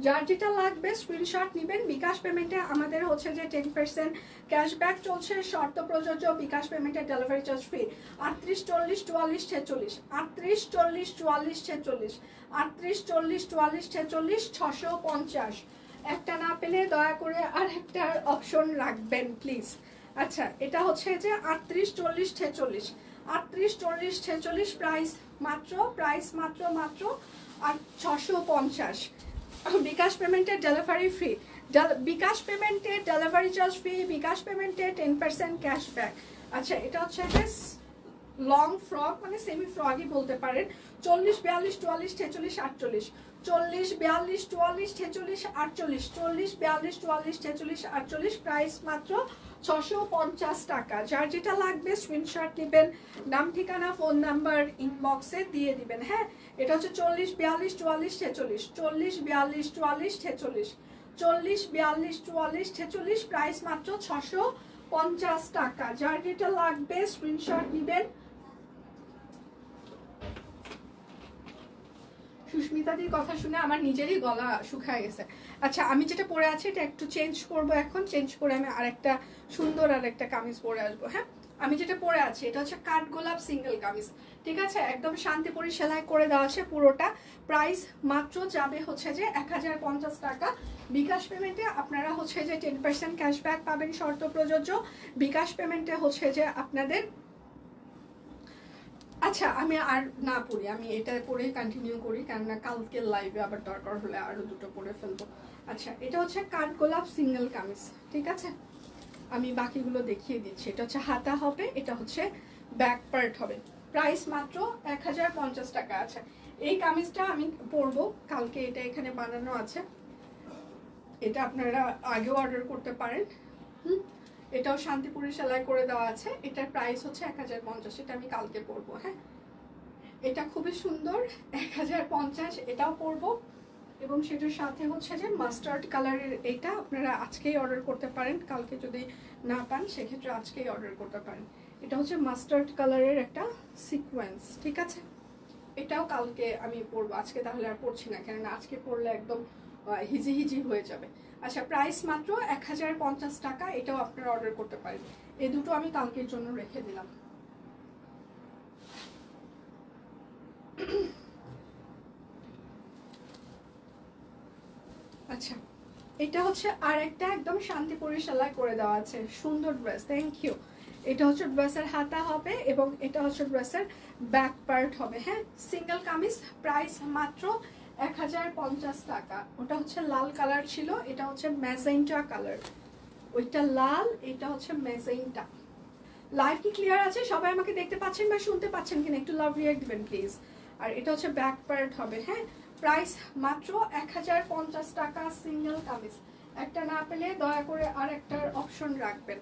যার যেটা লাগবে স্ক্রিনশট নেবেন। বিকাশ পেমেন্টে আমাদের হচ্ছে যে 10% ক্যাশব্যাক চলছে, শর্ত প্রযোজ্য। বিকাশ পেমেন্টের ডেলিভারি চার্জ ফ্রি। 38, 40, 44, 46, 38, 40, 44, 46, 38, 40, 44, 46, 650। একটা না পেলে দয়া করে আর একটার অপশন রাখবেন প্লিজ। আচ্ছা, এটা হচ্ছে যে 38, 40, 46, 38, 40, 46, প্রাইস মাত্র আর 650। বিকাশ পেমেন্টের ডেলিভারি ফ্রি, বিকাশ পেমেন্টের ডেলিভারি চার্জ ফ্রি, বিকাশ পেমেন্টে 10% ক্যাশব্যাক। আচ্ছা, এটা হচ্ছে লং ফ্রক, মানে সেমি ফ্রকই বলতে পারেন। 40, 42, 44, 46, 48, 40, 42, 44, 46, 48, 40, 42, 44, 46, 48, প্রাইস মাত্র 650 টাকা। যার যেটা লাগবে স্ক্রিনশট নেবেন, নাম ঠিকানা ফোন নাম্বার ইনবক্সে দিয়ে দিবেন। হ্যাঁ, এটা হচ্ছে 40, 42, 44, 46, 40, 42, 44, 46, 40, 42, 44, 46, প্রাইস মাত্র 650 টাকা। যার যেটা লাগবে স্ক্রিনশট নেবেন। সুস্মিতাদির কথা শুনে আমার নিজেরই গলা শুকায় গেছে। আচ্ছা, আমি যেটা পরে আছি এটা একটু চেঞ্জ করব, এখন চেঞ্জ করে আমি আরেকটা সুন্দর আরেকটা কামিজ পরে আসবো। হ্যাঁ, আমি যেটা পরে আছি এটা হচ্ছে কাঠগোলাপ সিঙ্গেল কামিজ, ঠিক আছে, একদম শান্তিপুরি সেলাই করে দেওয়া আছে পুরোটা। প্রাইস মাত্র যাবে হচ্ছে যে 1050 টাকা। বিকাশ পেমেন্টে আপনারা হচ্ছে যে 10% ক্যাশব্যাক পাবেন, শর্ত প্রযোজ্য। বিকাশ পেমেন্টে হচ্ছে যে আপনাদের, আচ্ছা আমি আর না পড়ি, আমি এটা পরে কন্টিনিউ করি, কেননা কালকের লাইভে আবার দরকার হলে আরো দুটো পরে ফেলবো। আচ্ছা, এটা হচ্ছে কাঠগোলাপ সিঙ্গেল কামিজ, ঠিক আছে, আমি বাকিগুলো দেখিয়ে দিচ্ছি। এটা হচ্ছে হাতা হবে, এটা হচ্ছে ব্যাক পার্ট হবে। প্রাইস মাত্র 1050 টাকা। আচ্ছা, এই কামিজটা আমি পরবো কালকে, এটা এখানে বানানো আছে, এটা আপনারা আগেও অর্ডার করতে পারেন। এটাও শান্তিপুরি সেলাই করে দেওয়া আছে, এটার প্রাইস হচ্ছে 1050, এটা আমি কালকে পরবো। হ্যাঁ, এটা খুবই সুন্দর, 1050, এটাও পরবো। এবং সেটার সাথে হচ্ছে যে মাস্টার্ড কালারের, এটা আপনারা আজকেই অর্ডার করতে পারেন, কালকে যদি না পান সেক্ষেত্রে আজকেই অর্ডার করতে পারেন। এটা হচ্ছে মাস্টার্ড কালারের একটা সিকোয়েন্স, ঠিক আছে? এটাও কালকে আমি পরবো, আজকে তাহলে আর পরছি না, কেননা আজকে পরলে একদম হিজি হিজি হয়ে যাবে। আচ্ছা, প্রাইস মাত্র 1050 টাকা, এটাও আপনারা অর্ডার করতে পারেন। এই দুটো আমি কালকের জন্য রেখে দিলাম। আচ্ছা, এটা হচ্ছে আর একটা একদম শান্তিপুরি সেলাই করে দেওয়া আছে, সুন্দর ড্রেস, থ্যাংক ইউ। এটা হচ্ছে ড্রেসের হাতা হবে এবং এটা হচ্ছে ড্রেসের ব্যাক পার্ট হবে। হ্যাঁ, সিঙ্গেল কামিজ, প্রাইস মাত্র 1050 টাকা। ওটা হচ্ছে লাল কালার ছিল, এটা হচ্ছে ম্যাজেন্টা কালার। ওইটা লাল, এটা হচ্ছে ম্যাজেন্টা। লাইভ কি ক্লিয়ার আছে? সবাই আমাকে দেখতে পাচ্ছেন বা শুনতে পাচ্ছেন কিনা একটু লাভ রিয়াক্ট দিবেন প্লিজ। আর এটা হচ্ছে ব্যাক পার্ট হবে। হ্যাঁ, প্রাইস মাত্র 1050 টাকা সিঙ্গেল কামিজ। একটা না পেলে দয়া করে আর একটার অপশন রাখবেন।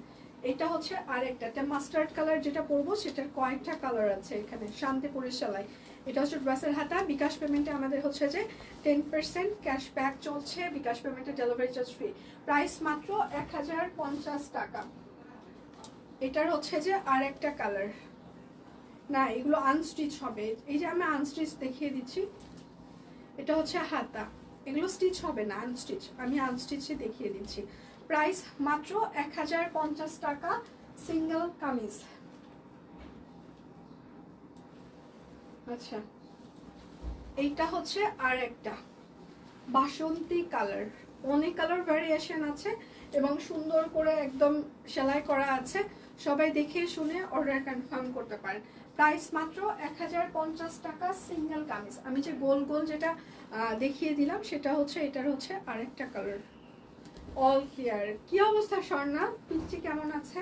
এটা হচ্ছে আরেকটা, এটা মাস্টার্ড কালার যেটা পরবো সেটার কয়েকটা কালার আছে এখানে, শান্তিপুরি সেলাই। এটা হচ্ছে ড্রেসের হাতা। বিকাশ পেমেন্টে আমাদের হচ্ছে যে 10% ক্যাশব্যাক চলছে, বিকাশ পেমেন্টে ডেলিভারি চার্জ ফ্রি। প্রাইস মাত্র 1050 টাকা। এটার হচ্ছে যে আর একটা কালার, না এগুলো আনস্টিচ হবে, এই যে আমি আনস্টিচ দেখিয়ে দিচ্ছি। এটা হচ্ছে হাতা, এগুলো স্টিচ হবে না, আনস্টিচ, আমি আনস্টিচে দেখিয়ে দিচ্ছি। প্রাইস মাত্র 1050 টাকা সিঙ্গেল কামিজ। আচ্ছা, এইটা হচ্ছে আর একটা বাসন্তী কালার, অনেক কালার ভ্যারিয়েশন আছে এবং সুন্দর করে একদম সেলাই করা আছে। সবাই দেখে শুনে অর্ডার কনফার্ম করতে পারেন। প্রাইস মাত্র 1050 টাকা সিঙ্গেল কামিজ। আমি যে গোল গোল যেটা দেখিয়ে দিলাম সেটা হচ্ছে, এটার হচ্ছে আরেকটা কালার। All clear. কি অবস্থা স্বর্ণা, পিচ্ছি কেমন আছে?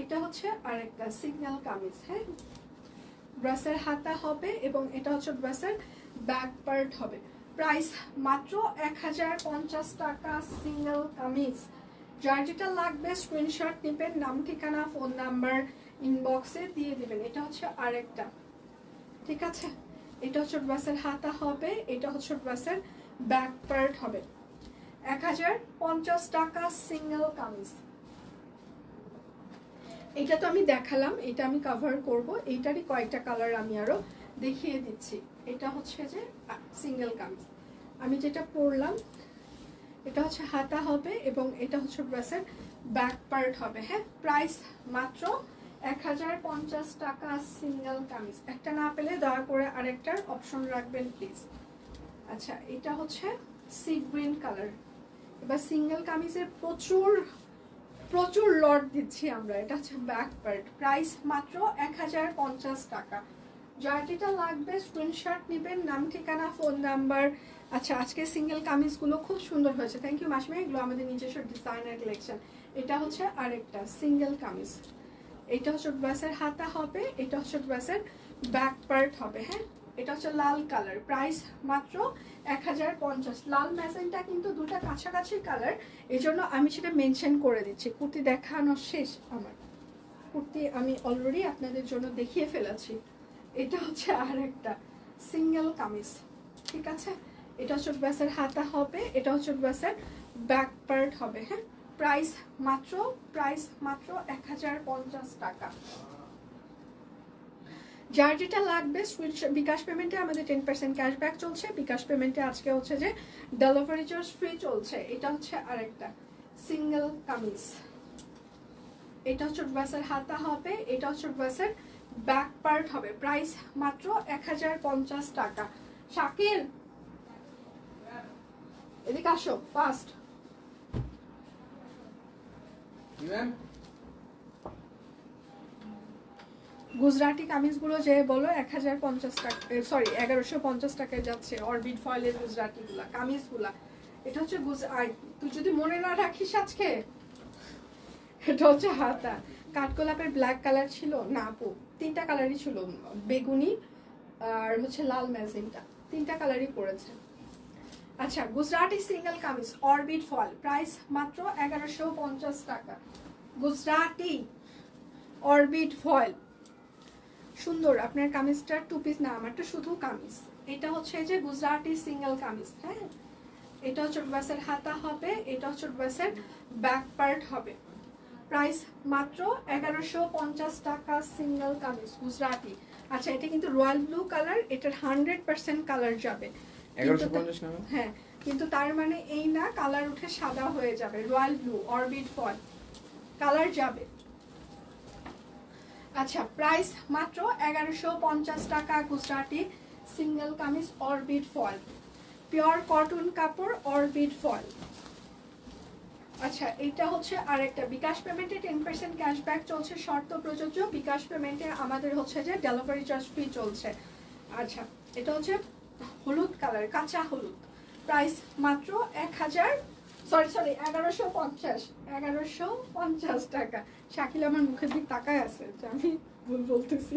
এটা হচ্ছে আরেকটা সিঙ্গেল কামিজ। হ্যাঁ, ড্রেসের হাতা হবে এবং এটা হচ্ছে ড্রেসের ব্যাক পার্ট হবে। প্রাইস মাত্র 1050 টাকা সিঙ্গেল কামিজ। যার যেটা লাগবে স্ক্রিনশট নেবেন, নাম ঠিকানা ফোন নাম্বার ইনবক্সে দিয়ে দিবেন। এটা হচ্ছে আরেকটা, ঠিক আছে? এটা হচ্ছে ড্রেসের হাতা হবে, এটা হচ্ছে ড্রেসের ব্যাক পার্ট হবে। 1050 টাকা সিঙ্গেল কামিজ। এটা তো আমি দেখালাম, এটা আমি কভার করব, এইটারই কয়েকটা কালার আমি আরো দেখিয়ে দিচ্ছি। এটা হচ্ছে যে সিঙ্গেল কামিজ, আমি যেটা পরলাম এটা হচ্ছে হাতা হবে এবং এটা হচ্ছে ড্রেসের ব্যাক পার্ট হবে। হ্যাঁ, প্রাইস মাত্র 1050 টাকা সিঙ্গেল কামিজ। একটা না পেলে দয়া করে আরেকটার অপশন রাখবেন প্লিজ। আচ্ছা, এটা হচ্ছে সি গ্রিন কালার। এবার সিঙ্গেল কামিজের প্রচুর প্রচুর লট দিচ্ছি আমরা। এটা হচ্ছে ব্যাক পার্ট, প্রাইস মাত্র 1050 টাকা। যার যেটা লাগবে স্ক্রিনশট নেবেন, নাম ঠিকানা ফোন নাম্বার। আচ্ছা, আজকে সিঙ্গেল কামিজগুলো খুব সুন্দর হয়েছে, থ্যাংক ইউ মাসমি, এগুলো আমাদের নিজস্ব ডিজাইনার কালেকশন। এটা হচ্ছে আরেকটা সিঙ্গেল কামিজ। এটা হচ্ছে ড্রেসের হাতা হবে, এটা হচ্ছে ড্রেসের ব্যাক পার্ট হবে। হ্যাঁ, এটা হচ্ছে লাল কালার, প্রাইস মাত্র 1050। লাল ম্যাজেন্টা কিন্তু দুটা কাছাকাছি কালার, এই জন্য আমি সেটা মেনশন করে দিচ্ছি। কুর্তি দেখানো শেষ আমার, কুর্তি আমি অলরেডি আপনাদের জন্য দেখিয়ে ফেলেছি। এটা হচ্ছে আর একটা সিঙ্গেল কামিজ, ঠিক আছে? এটা হচ্ছে ড্রেসের হাতা হবে, এটা হচ্ছে ড্রেসের ব্যাক পার্ট হবে। হ্যাঁ, প্রাইস মাত্র 1050 টাকা। যার যেটা লাগবে বিকাশ পেমেন্টে আমাদের 10% ক্যাশব্যাক চলছে। বিকাশ পেমেন্টে আজকে হচ্ছে যে ডেলিভারি চার্জ ফ্রি চলছে। এটা হচ্ছে আরেকটা সিঙ্গেল কামিজ। এটা হচ্ছে ড্রেসের হাতা হবে, এটা হচ্ছে ড্রেসের ব্যাক পার্ট হবে। প্রাইস মাত্র 1050 টাকা। শাকিল এদিকে আসো ফাস্ট। গুজরাটি কামিজগুলো যে বলো 1050 টাকা, সরি 1150 টাকায় যাচ্ছে। অরবিট ফয়েলের গুজরাটিগুলা কামিজগুলা, এটা হচ্ছে তুই যদি মনে না রাখিস আজকে, এটা হচ্ছে হাতা। কাঠগোলাপের ব্ল্যাক কালার ছিল না আপু, তিনটা কালারই ছিল, বেগুনি আর হচ্ছে লাল ম্যাজেন্টা, তিনটা কালারই পড়েছে। আচ্ছা, Gujarati single kameez orbit foil, price মাত্র 1150 টাকা। গুজরাটি অরবিট ফয়েল, সুন্দর। আপনার কামিজটা টু পিস না, আমারটা শুধু কামিজ। এটা হচ্ছে যে গুজরাটি সিঙ্গেল কামিজ। হ্যাঁ, এটা হচ্ছে ড্রেসের হাতা হবে, এটা হচ্ছে ড্রেসের ব্যাক পার্ট হবে। প্রাইস মাত্র 1150 টাকা সিঙ্গেল কামিজ গুজরাটি। আচ্ছা এটা কিন্তু রয়্যাল ব্লু কালার, এটার 100% কালার যাবে। 1150 না? হ্যাঁ, কিন্তু তার মানে এই না কালার উঠে সাদা হয়ে যাবে। রয়্যাল ব্লু অরবিট ফল কালার যাবে। আচ্ছা প্রাইস মাত্র 1150 টাকা গুজরাটি সিঙ্গেল কামিজ অরবিট ফল, পিওর কটন কাপড় অরবিট ফল। আচ্ছা এটা হচ্ছে আরেকটা বিকাশ পেমেন্টে 10% ক্যাশব্যাক চলছে, শর্ত প্রযোজ্য। বিকাশ পেমেন্টে আমাদের হচ্ছে যে ডেলিভারি চার্জ ফ্রি চলছে। আচ্ছা এটা হচ্ছে হলুদ কালার, কাঁচা হলুদ, প্রাইস মাত্র 1150 টাকা। শাকিল আমার মুখের দিক তাকায় আছে যে আমি ভুল বলতেছি।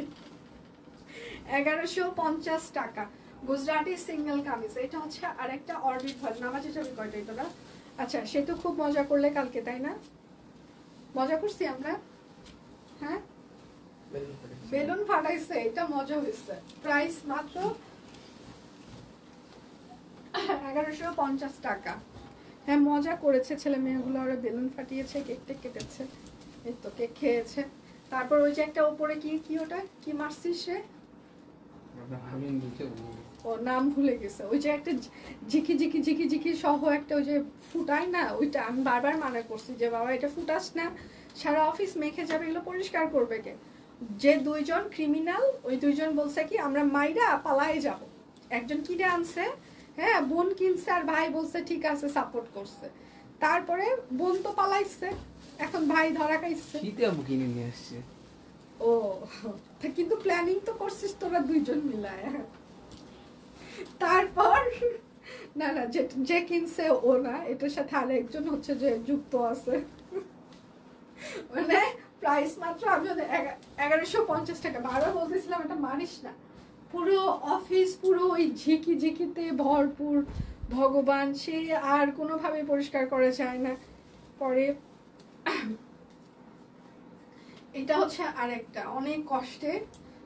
1150 টাকা গুজরাটি সিঙ্গেল কামিজ। এটা হচ্ছে আরেকটা অরবিট ফল। নামাজে যাবি কয়টাই তোরা? আচ্ছা সে তো খুব মজা করলে কালকে, তাই না? মজা করছি আমরা, হ্যাঁ বেলুন ফাটাইছে, এটা মজা হয়েছে। প্রাইস মাত্র 1150 টাকা। হ্যাঁ মজা করেছে ছেলে মেয়েগুলো, ওরা বেলুন ফাটিয়েছে, কেক টেক কেটেছে, এই তো কেক খেয়েছে। তারপর ওই যে একটা উপরে কি ওটা কি মারছিস রে? ও নাম ভুলে গেছে। ওই যে একটা ঝিকি ঝিকি ঝিকি ঝিকি সহ একটা ওই যে ফুটাই না, ওইটা আমি বারবার মানা করছি যে বাবা এটা ফুটাস না, সারা অফিস মেখে যাবে, এগুলো পরিষ্কার করবে কে? যে দুইজন ক্রিমিনাল ওই দুইজন বলছে কি আমরা মাইরা পালায়ে যাব। একজন কিনে আনছে, হ্যাঁ বোন কিনছে, আর ভাই বলছে ঠিক আছে সাপোর্ট করছে। তারপরে বোন তো পালাইছে, এখন ভাই ধরা খাইছে। শীতে আবু কিনে নিয়ে আসছে। ও কিন্তু প্ল্যানিং তো করছিস তোরা দুইজন মিলায়। তারপর না না যে কিনছে ও না, এটার সাথে আরেকজন হচ্ছে যে যুক্ত আছে। মানে প্রাইস মাত্র আমি 1150 টাকা। বারবার বলতেছিলাম এটা মানিস না। পুরো অফিস পুরো ওই ঝিকি ঝিকিতে ভরপুর, ভগবান সে আর কোনোভাবে পরিষ্কার করা যায় না। পরে এটা হচ্ছে আরেকটা অনেক কষ্টে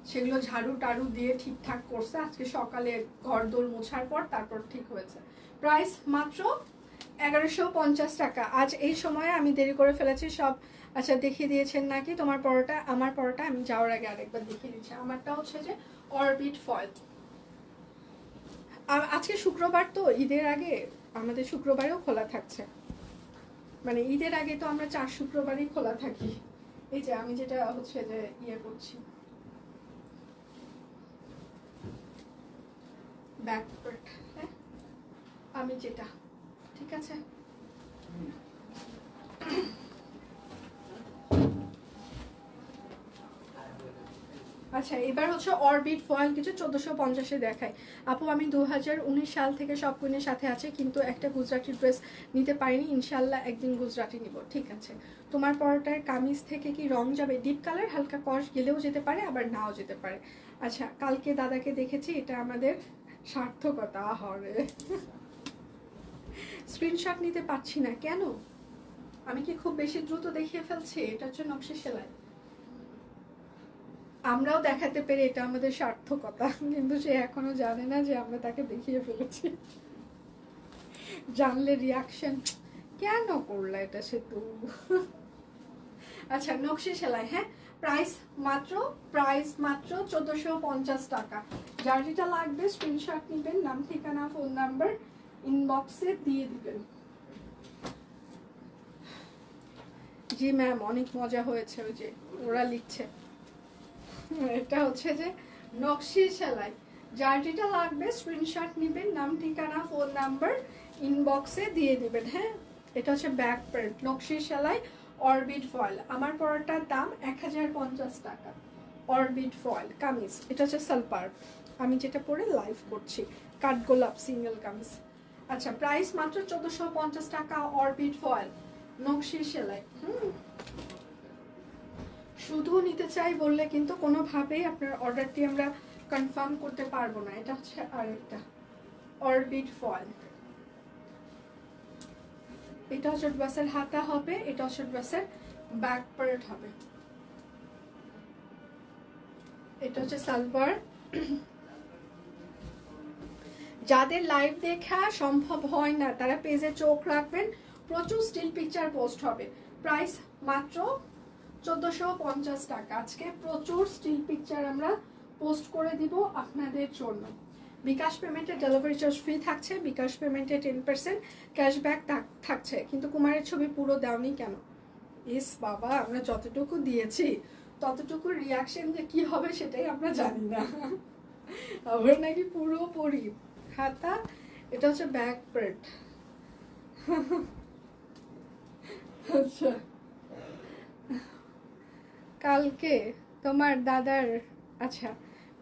সেগুলো ঝাড়ু টাড়ু দিয়ে ঠিকঠাক করছে আজকে সকালে ঘর দোর মোছার পর, তারপর ঠিক হয়েছে। প্রাইস মাত্র 1150 টাকা। আজ এই সময়ে আমি দেরি করে ফেলেছি সব। আচ্ছা দেখিয়ে দিয়েছেন নাকি তোমার পরোটা? আমার পরোটা আমি যাওয়ার আগে আরেকবার দেখিয়ে দিচ্ছি। আমারটা হচ্ছে যে অরবিট ফয়েল। আজকে শুক্রবার তো, ঈদের আগে আমাদের শুক্রবারেও খোলা থাকছে, মানে ঈদের আগে তো আমরা 4 শুক্রবারই খোলা থাকি। এই যে আমি যেটা হচ্ছে যে ইয়ে করছি ব্যাক পার্ট, হ্যাঁ আমি যেটা, ঠিক আছে। আচ্ছা এবার হচ্ছে অরবিট ফয়েল কিছু 1450-এ দেখায়। আপু আমি 2019 সাল থেকে সব কুইনের সাথে আছে, কিন্তু একটা গুজরাটি ড্রেস নিতে পারিনি, ইনশাল্লাহ একদিন গুজরাটি নিব। ঠিক আছে, তোমার পরোটার কামিজ থেকে কি রং যাবে? ডিপ কালার, হালকা কস গেলেও যেতে পারে আবার নাও যেতে পারে। আচ্ছা কালকে দাদাকে দেখেছি, এটা আমাদের সার্থকতা হবে। স্ক্রিনশট নিতে পারছি না কেন? আমি কি খুব বেশি দ্রুত দেখিয়ে ফেলছি? এটা হচ্ছে নকশি সেলাই, আমরাও দেখাতে পেরে এটা আমাদের সার্থকতা, কিন্তু সে এখনো জানে না যে আমরা তাকে দেখিয়ে ফেলেছি। জানলে রিয়াকশন কেন করলা এটা সে তো। আচ্ছা নকশি সেলাই, হ্যাঁ প্রাইস মাত্র 1450 টাকা। যার যেটা লাগবে স্ক্রিনশট নেবেন, নাম ঠিকানা ফোন নাম্বার ইনবক্সে দিয়ে দিবেন। জি ম্যাম অনেক মজা হয়েছে, ওই যে ওরা লিখছে। এটা হচ্ছে যে নকশি সেলাই, যার যেটা লাগবে স্ক্রিনশট নেবেন, নাম ঠিকানা ফোন নাম্বার ইনবক্সে দিয়ে দিবেন। হ্যাঁ এটা হচ্ছে ব্যাক প্রিন্ট নকশি সেলাই অরবিট ফয়েল। আমার পরোটার দাম 1050 টাকা। অরবিট ফয়েল কামিজ, এটা হচ্ছে সালপার, আমি যেটা পরে লাইভ করছি, কাঠগোলাপ সিঙ্গেল কামিজ। আচ্ছা প্রাইস মাত্র 1450 টাকা অরবিট ফয়েল নকশি সেলাই। শুধু নিতে চাই বললে কিন্তু কোনোভাবেই আপনার অর্ডারটি আমরা কনফার্ম করতে পারবো না। এটা হচ্ছে আরেকটা অরবিট ফয়েল, এটা হচ্ছে ড্রেসের হাতা হবে, এটা হচ্ছে ড্রেসের ব্যাক পার্ট হবে, এটা হচ্ছে সালোয়ার। যাদের লাইভ দেখা সম্ভব হয় না তারা পেজে চোখ রাখবেন, প্রচুর স্টিল পিকচার পোস্ট হবে। প্রাইস মাত্র 1450 টাকা। আজকে প্রচুর স্টিল পিকচার আমরা পোস্ট করে দিব আপনাদের জন্য। বিকাশ পেমেন্টে ডেলিভারি চার্জ ফ্রি থাকছে, বিকাশ পেমেন্টে 10% ক্যাশব্যাক থাকছে। কিন্তু কুমারের ছবি পুরো দেওনি কেন? ইস বাবা, আমরা যতটুকু দিয়েছি ততটুকু রিয়াকশন যে কি হবে সেটাই আমরা জানি না। আবার নাকি পুরোপুরি হাতা, এটা হচ্ছে ব্যাক পার্ট। আচ্ছা, কালকে তোমার দাদার আচ্ছা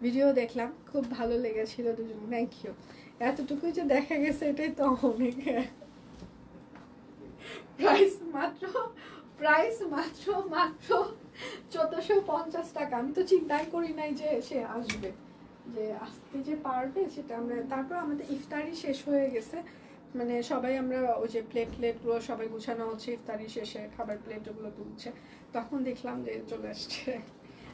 ভিডিও দেখলাম, খুব ভালো লেগেছিল দুজন, থ্যাংক ইউ। এতটুকুই যে দেখা গেছে এটাই তো অনেক। প্রাইস মাত্র 1450 টাকা। আমি তো চিন্তাই করি নাই যে সে আসবে, যে আসতে যে পারবে সেটা আমরা। তারপর আমাদের ইফতারি শেষ হয়ে গেছে, মানে সবাই আমরা ওই যে প্লেটগুলো সবাই গুছানো হচ্ছে, ইফতারি শেষে খাবার প্লেটগুলো তুলছে, তখন দেখলাম যে চলে আসছে।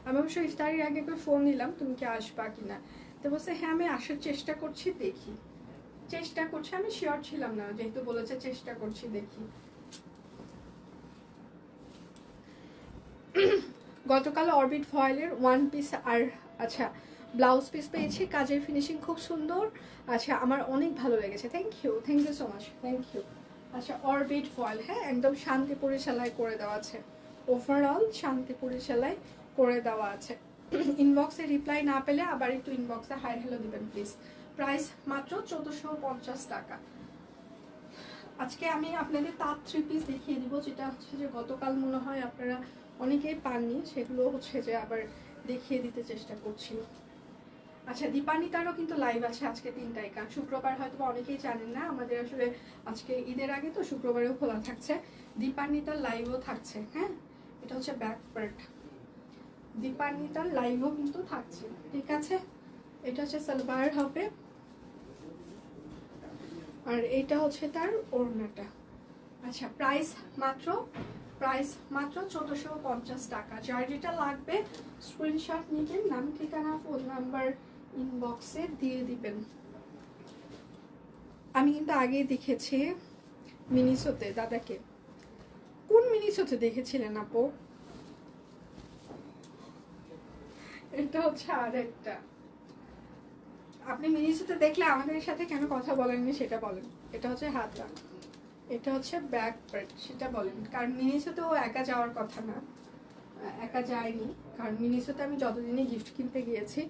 আমি অবশ্য ইফতারির আগে করে ফোন নিলাম তুমি কি আসবা কিনা, তো বলছে হ্যাঁ আমি আসার চেষ্টা করছি, দেখি চেষ্টা করছি। আমি শিওর ছিলাম না, যেহেতু বলেছে চেষ্টা করছি, দেখি। গতকাল অরবিট ফয়েলের ওয়ান পিস আর আচ্ছা ব্লাউজ পিস পেয়েছি, কাজের ফিনিশিং খুব সুন্দর। আচ্ছা আমার অনেক ভালো লেগেছে, thank you so much, thank you. আচ্ছা অরবিট ফয়েল, হ্যাঁ একদম শান্তিপুরি সেলাই করে দেওয়া আছে, ওভারঅল শান্তিপুরি সেলাই করে দেওয়া আছে। ইনবক্সে রিপ্লাই না পেলে আবার একটু ইনবক্সে হাই হ্যালো দিবেন প্লিজ। প্রাইস মাত্র 1450 টাকা। আজকে আমি আপনাদের তাঁত 3 পিস দেখিয়ে দিব, যেটা হচ্ছে যে গতকাল মনে হয় আপনারা অনেকেই পাননি, সেগুলো হচ্ছে যে আবার দেখিয়ে দিতে চেষ্টা করছি। আচ্ছা দীপান্বিতারও কিন্তু লাইভ আছে আজকে 3টায়, কারণ শুক্রবার হয়তো অনেকেই জানেন না, আমাদের আসলে আজকে ঈদের আগে তো শুক্রবারেও খোলা থাকছে, দীপান্বিতার লাইভও থাকছে। হ্যাঁ এটা হচ্ছে ব্যাক পার্ট, দীপান্বিতার লাইভও কিন্তু থাকছে, ঠিক আছে। এটা হচ্ছে সালোয়ার হবে, আর এটা হচ্ছে তার ওড়নাটা। আচ্ছা প্রাইস মাত্র 1450 টাকা। যার যেটা লাগবে স্ক্রিনশট নিবেন, নাম ঠিকানা ফোন নাম্বার ইনবক্সে দিয়ে দিবেন। আমি কিন্তু আগেই দেখেছি মিনিসোতে দাদাকে। কোন মিনিসোতে দেখেছিলেন আপু? এটা হচ্ছে আর একটা। আপনি মিনিসোতে দেখলে আমাদের সাথে কেন কথা বলেননি সেটা বলেন। এটা হচ্ছে হাতা, এটা হচ্ছে ব্যাক পার্ট, সেটা বলেন। কারণ মিনিসোতে ও একা যাওয়ার কথা না, একা যায়নি। কারণ মিনিসোতে আমি যতদিনই গিফট কিনতে গিয়েছি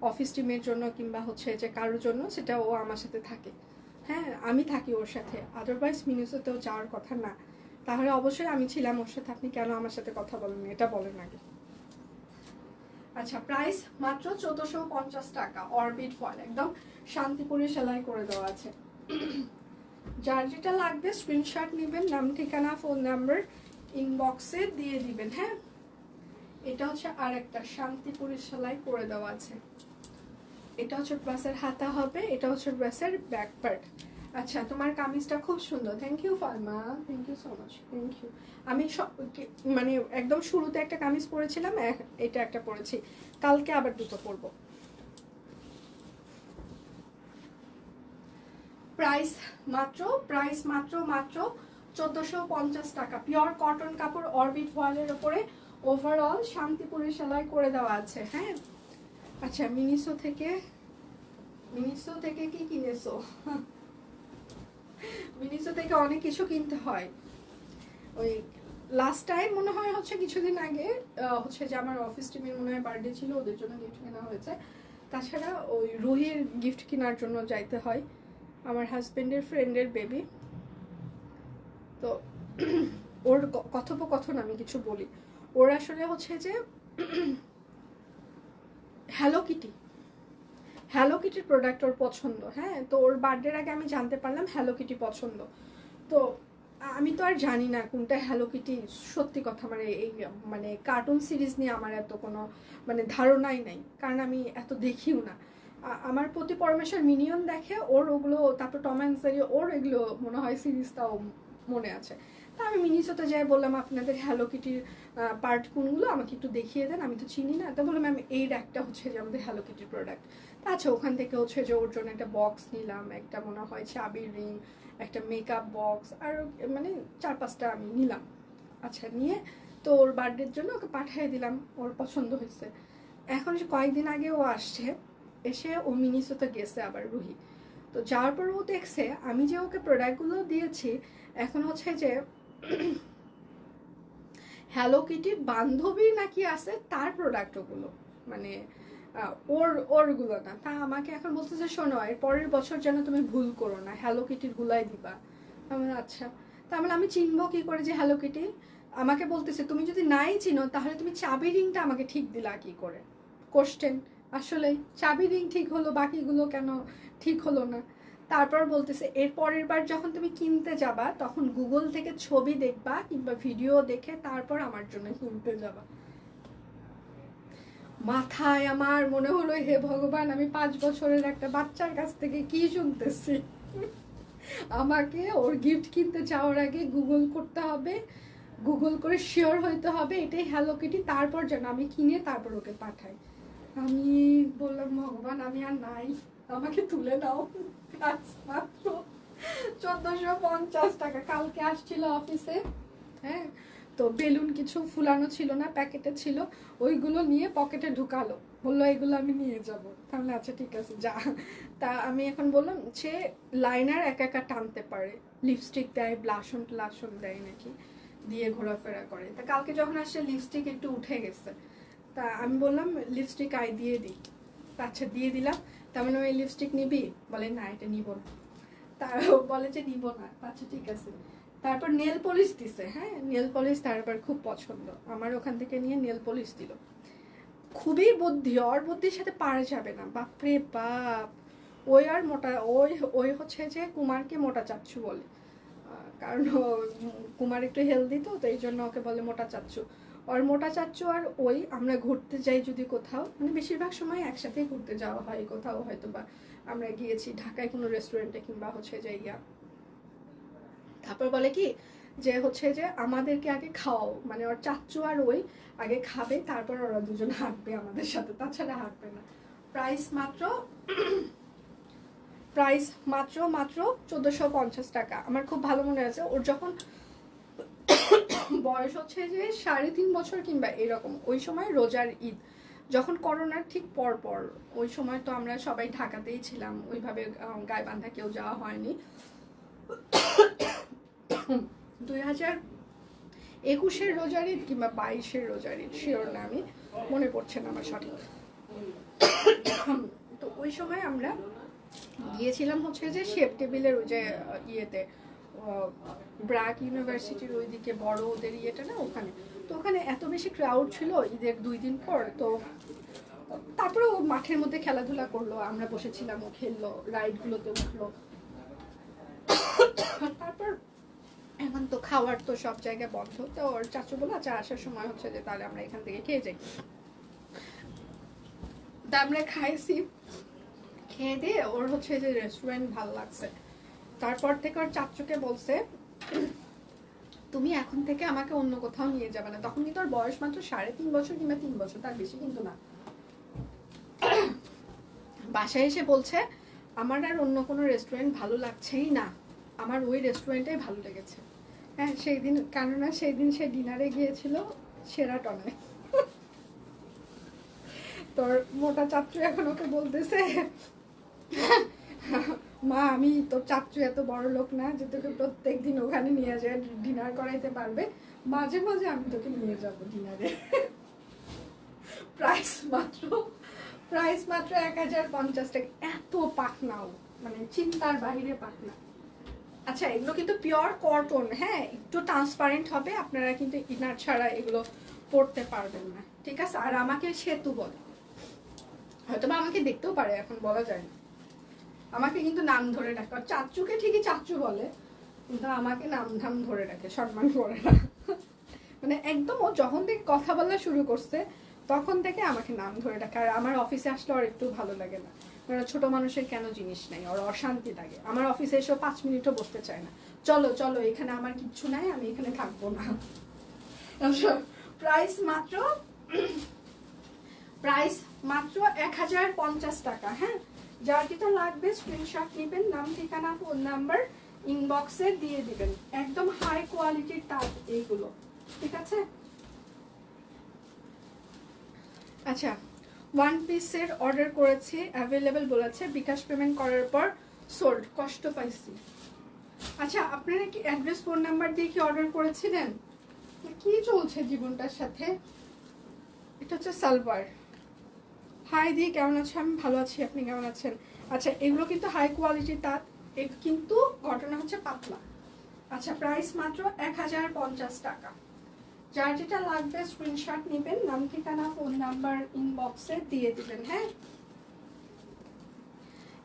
অফিস টিমের জন্য কিংবা হচ্ছে যে কারোর জন্য, সেটা ও আমার সাথে থাকে। হ্যাঁ আমি থাকি ওর সাথে, আদারওয়াইজ মিনিসোতেও যাওয়ার কথা না। তাহলে অবশ্যই আমি ছিলাম ওর সাথে, আপনি কেন আমার সাথে কথা বলেন এটা বলেন আগে। আচ্ছা প্রাইস মাত্র 1450 টাকা। অরবিট ফয়েল একদম শান্তিপুরে সেলাই করে দেওয়া আছে। যার যেটা লাগবে স্ক্রিনশট নেবেন, নাম ঠিকানা ফোন নাম্বার ইনবক্সে দিয়ে দিবেন। হ্যাঁ এটা হচ্ছে আর একটা শান্তিপুরি সেলাই করে দেওয়া আছে। এটা হচ্ছে ড্রেসের হাতা হবে, এটা হচ্ছে ড্রেসের ব্যাক পার্ট। আচ্ছা তোমার কামিজটা খুব সুন্দর, থ্যাংক ইউ ফারমা, thank you so much, thank you. আমি মানে একদম শুরুতে একটা কামিজ পরেছিলাম, এটা একটা পরেছি, কালকে আবার দুটো পরবো। প্রাইস মাত্র 1450 টাকা। পিওর কটন কাপড় অরবিট ফয়েলের উপরে ওভারঅল শান্তিপুরি সেলাই করে দেওয়া আছে। হ্যাঁ আচ্ছা মিনিসো থেকে কি কিনেছো? মিনিসো থেকে অনেক কিছু কিনতে হয়। ওই লাস্ট টাইম মনে হয় হচ্ছে কিছুদিন আগে হচ্ছে যে আমার অফিস টিমের মনে হয় বার্থডে ছিল, ওদের জন্য গিফট কেনা হয়েছে। তাছাড়া ওই রুহির গিফট কেনার জন্য যাইতে হয়, আমার হাজবেন্ডের ফ্রেন্ডের বেবি। তো ওর কথোপকথন আমি কিছু বলি, ওর আসলে হচ্ছে যে হ্যালো কিটির প্রোডাক্ট ওর পছন্দ। হ্যাঁ তো ওর বার্থডের আগে আমি জানতে পারলাম হ্যালো কিটি পছন্দ। তো আমি তো আর জানি না কোনটা হ্যালো কিটি, সত্যি কথা মানে এই মানে কার্টুন সিরিজ নিয়ে আমার এত কোনো মানে ধারণাই নাই, কারণ আমি এত দেখিও না। আমার প্রতি পরমেশ্বর মিনিয়ন দেখে, ওর ওগুলো, তারপর টম অ্যান্ড জেরি, ওর এগুলো মনে হয় সিরিজটাও মনে আছে। তা আমি মিনিসোতে যাই, বললাম আপনাদের হ্যালো কিটির পার্ট কোনগুলো আমাকে একটু দেখিয়ে দেন, আমি তো চিনি না। তো বললাম ম্যাম এই একটা হচ্ছে যে আমাদের হ্যালো কিটির প্রোডাক্ট। আচ্ছা ওখান থেকে হচ্ছে যে ওর জন্য একটা বক্স নিলাম, একটা মনে হয় চাবির রিং, একটা মেকআপ বক্স আর মানে 4-5টা আমি নিলাম। আচ্ছা নিয়ে তো ওর বার্থডের জন্য ওকে পাঠিয়ে দিলাম, ওর পছন্দ হয়েছে। এখন কয়েকদিন আগে ও আসছে, এসে ও মিনিসোতে গেছে আবার রুহি। তো যাওয়ার পর ও দেখছে আমি যে ওকে প্রোডাক্টগুলো দিয়েছি এখন হচ্ছে যে হ্যালো কিটির বান্ধবী নাকি আছে তার প্রোডাক্ট ওগুলো, মানে ওরগুলো না। তা আমাকে এখন বলতেছে শোনো এর পরের বছর যেন তুমি ভুল করো না, হ্যালো কিটির গুলাই দিবা। আমি আচ্ছা। তার মানে আমি চিনবো কি করে যে হ্যালো কিটি? আমাকে বলতেছে তুমি যদি নাই চিনো তাহলে তুমি চাবি রিংটা আমাকে ঠিক দিলা কি করে? কোশ্চেন। আসলে চাবি রিং ঠিক হলো, বাকিগুলো কেন ঠিক হলো না? তারপর বলতেছে এর পরের বার যখন তুমি কিনতে যাবা তখন গুগল থেকে ছবি দেখবা কিংবা ভিডিও দেখে তারপর আমার জন্য কিনতে যাবা। মাথায় আমার মনে হলো হে ভগবান, আমি 5 বছরের একটা বাচ্চার কাছ থেকে কি শুনতেছি। আমাকে ওর গিফট কিনতে যাওয়ার আগে গুগল করতে হবে, গুগল করে শিওর হইতে হবে এটাই হ্যালো কিটি, তারপর যেন আমি কিনে তারপর ওকে পাঠাই। আমি বললাম ভগবান আমি আর নাই, আমাকে তুলে দাও। মাত্র 1450 টাকা। কালকে আসছিল অফিসে, হ্যাঁ, তো বেলুন কিছু ফুলানো ছিল না, প্যাকেটে ছিল, ওইগুলো নিয়ে পকেটে ঢুকালো, বললো এগুলো আমি নিয়ে যাব। তাহলে আচ্ছা ঠিক আছে যা। তা আমি এখন বললাম সে লাইনার একা একা টানতে পারে, লিপস্টিক দেয়, ব্লাশন ট্লাশন দেয় নাকি, দিয়ে ঘোরাফেরা করে। তা কালকে যখন আসছে লিপস্টিক একটু উঠে গেছে, তা আমি বললাম লিপস্টিক আই দিয়ে দিই। আচ্ছা দিয়ে দিলাম। তার মানে ওই লিপস্টিক নিবি? বলে না এটা নিব না। তার বলে যে নিব না। আচ্ছা ঠিক আছে। তারপর নেল পলিশ দিছে, হ্যাঁ নেল পলিশ তারপর খুব পছন্দ, আমার ওখান থেকে নিয়ে নেল পলিশ দিল। খুবই বুদ্ধি, ওর বুদ্ধির সাথে পারা যাবে না, বাপরে বাপ। ওই আর মোটা, ওই হচ্ছে যে কুমারকে মোটা চাচ্ছু বলে, কারণ কুমার একটু হেলদি তো এই জন্য ওকে বলে মোটা চাচ্ছু। আর মোটা চাচ্ছু আর ওই আমরা ঘুরতে যাই যদি কোথাও, মানে বেশিরভাগ সময় একসাথেই ঘুরতে যাওয়া হয় কোথাও, হয়তো বা আমরা গিয়েছি ঢাকায় কোনো রেস্টুরেন্টে কিংবা হচ্ছে যে তারপর বলে কি যে হচ্ছে যে আমাদেরকে আগে খাওয়াও, মানে ওর চাচ্চু আর ওই আগে খাবে তারপর ওরা দুজন হাঁটবে আমাদের সাথে, তাছাড়া হাঁটবে না। প্রাইস মাত্র 1450 টাকা। আমার খুব ভালো মনে আছে, ওর যখন বয়স হচ্ছে যে 3.5 বছর কিংবা এরকম, ওই সময় রোজার ঈদ যখন করোনার ঠিক পর পর, ওই সময় তো আমরা সবাই ঢাকাতেই ছিলাম, ওইভাবে গাইবান্ধা কেউ যাওয়া হয়নি। 2021-এর রোজার ঈদ কিংবা 22-এর রোজার ঈদ, শিওর না, আমি মনে পড়ছে না আমার সঠিক। তো ওই সময় আমরা গিয়েছিলাম হচ্ছে যে শেপ টেবিলের ওই যে ইয়েতে, ব্র্যাক ইউনিভার্সিটির ওইদিকে বড় ওদের ইয়েটা না ওখানে। তো ওখানে এত বেশি ক্রাউড ছিল ঈদের 2 দিন পর। তো তারপরে ও মাঠের মধ্যে খেলাধুলা করলো, আমরা বসেছিলাম, ও খেললো, রাইডগুলোতে উঠলো। তারপর এখন তো খাওয়ার তো সব জায়গায় বন্ধ, তো ওর চাচু বলে আচ্ছা আসার সময় হচ্ছে যে তাহলে আমরা এখান থেকে খেয়ে যাই। তা আমরা খাইছি, খেয়ে দিয়ে ওর হচ্ছে যে রেস্টুরেন্ট ভালো লাগছে। তারপর থেকে ওর চাচুকে বলছে তুমি এখন থেকে আমাকে অন্য কোথাও নিয়ে যাবে না। তখন কিন্তু ওর বয়স মাত্র 3.5 বছর কিংবা 3 বছর, তার বেশি কিন্তু না। বাসায় এসে বলছে আমার আর অন্য কোনো রেস্টুরেন্ট ভালো লাগছেই না, আমার ওই রেস্টুরেন্টটাই ভালো লেগেছে। হ্যাঁ সেই দিন, কেননা সেই দিন সে ডিনারে গিয়েছিল শেরাটনে। তোর মোটা চাচ্চু এখন ওকে বলতেছে মা আমি তোর চাচ্চু এত বড় লোক না যে তোকে প্রত্যেক দিন ওখানে নিয়ে যায় ডিনার করাইতে পারবে, মাঝে মাঝে আমি তোকে নিয়ে যাবো ডিনারে। প্রাইস মাত্র 1050 টাকা। এত পাকনাও, মানে চিন্তার বাইরে পাকনা। আচ্ছা এগুলো কিন্তু পিওর কটন, হ্যাঁ একটু ট্রান্সপারেন্ট হবে, আপনারা কিন্তু ইনার ছাড়া এগুলো পরতে পারবেন না, ঠিক আছে। আর আমাকে সেতু বলে, হয়তো বা আমাকে দেখতেও পারে, এখন বলা যায় না। আমাকে কিন্তু নাম ধরে ডাকে, চাচ্চুকে ঠিকই চাচ্চু বলে কিন্তু আমাকে নাম ধাম ধরে রাখে, সম্মান করে না। মানে একদম ও যখন থেকে কথা বলা শুরু করছে তখন থেকে আমাকে নাম ধরে ডাকে। আর আমার অফিসে আসলে ওর একটু ভালো লাগে না, কারণ ছোট মানুষের কেন জিনিস নাই, ওর অশান্তি লাগে। আমার অফিসে এসেও 5 মিনিটও বসতে চায় না, চলো চলো এখানে আমার কিচ্ছু নাই, আমি এখানে থাকবো না। প্রাইস মাত্র 1050 টাকা। হ্যাঁ যার যেটা লাগবে স্ক্রিনশট নেবেন, নাম ঠিকানা ফোন নাম্বার ইনবক্সে দিয়ে দিবেন। একদম হাই কোয়ালিটির তাঁত এইগুলো, ঠিক আছে? আচ্ছা, ওয়ান পিসের অর্ডার করেছি, অ্যাভেলেবেল বলেছে, বিকাশ পেমেন্ট করার পর সোল্ড, কষ্ট পাইছি। আচ্ছা, আপনারা কি অ্যাড্রেস ফোন নাম্বার দিয়ে কি অর্ডার করেছিলেন? কি চলছে জীবনটার সাথে? এটা হচ্ছে সালভার। হাই দিয়ে কেমন আছে? আমি ভালো আছি, আপনি কেমন আছেন? আচ্ছা, এগুলো কিন্তু হাই কোয়ালিটির তাঁত, কিন্তু ঘটনা হচ্ছে পাতলা। আচ্ছা, প্রাইস মাত্র 1050 টাকা। যার যেটা লাগবে স্ক্রিনশট নেবেন, নাম ঠিকানা ফোন নাম্বার ইনবক্সে দিয়ে দিবেন। হ্যাঁ,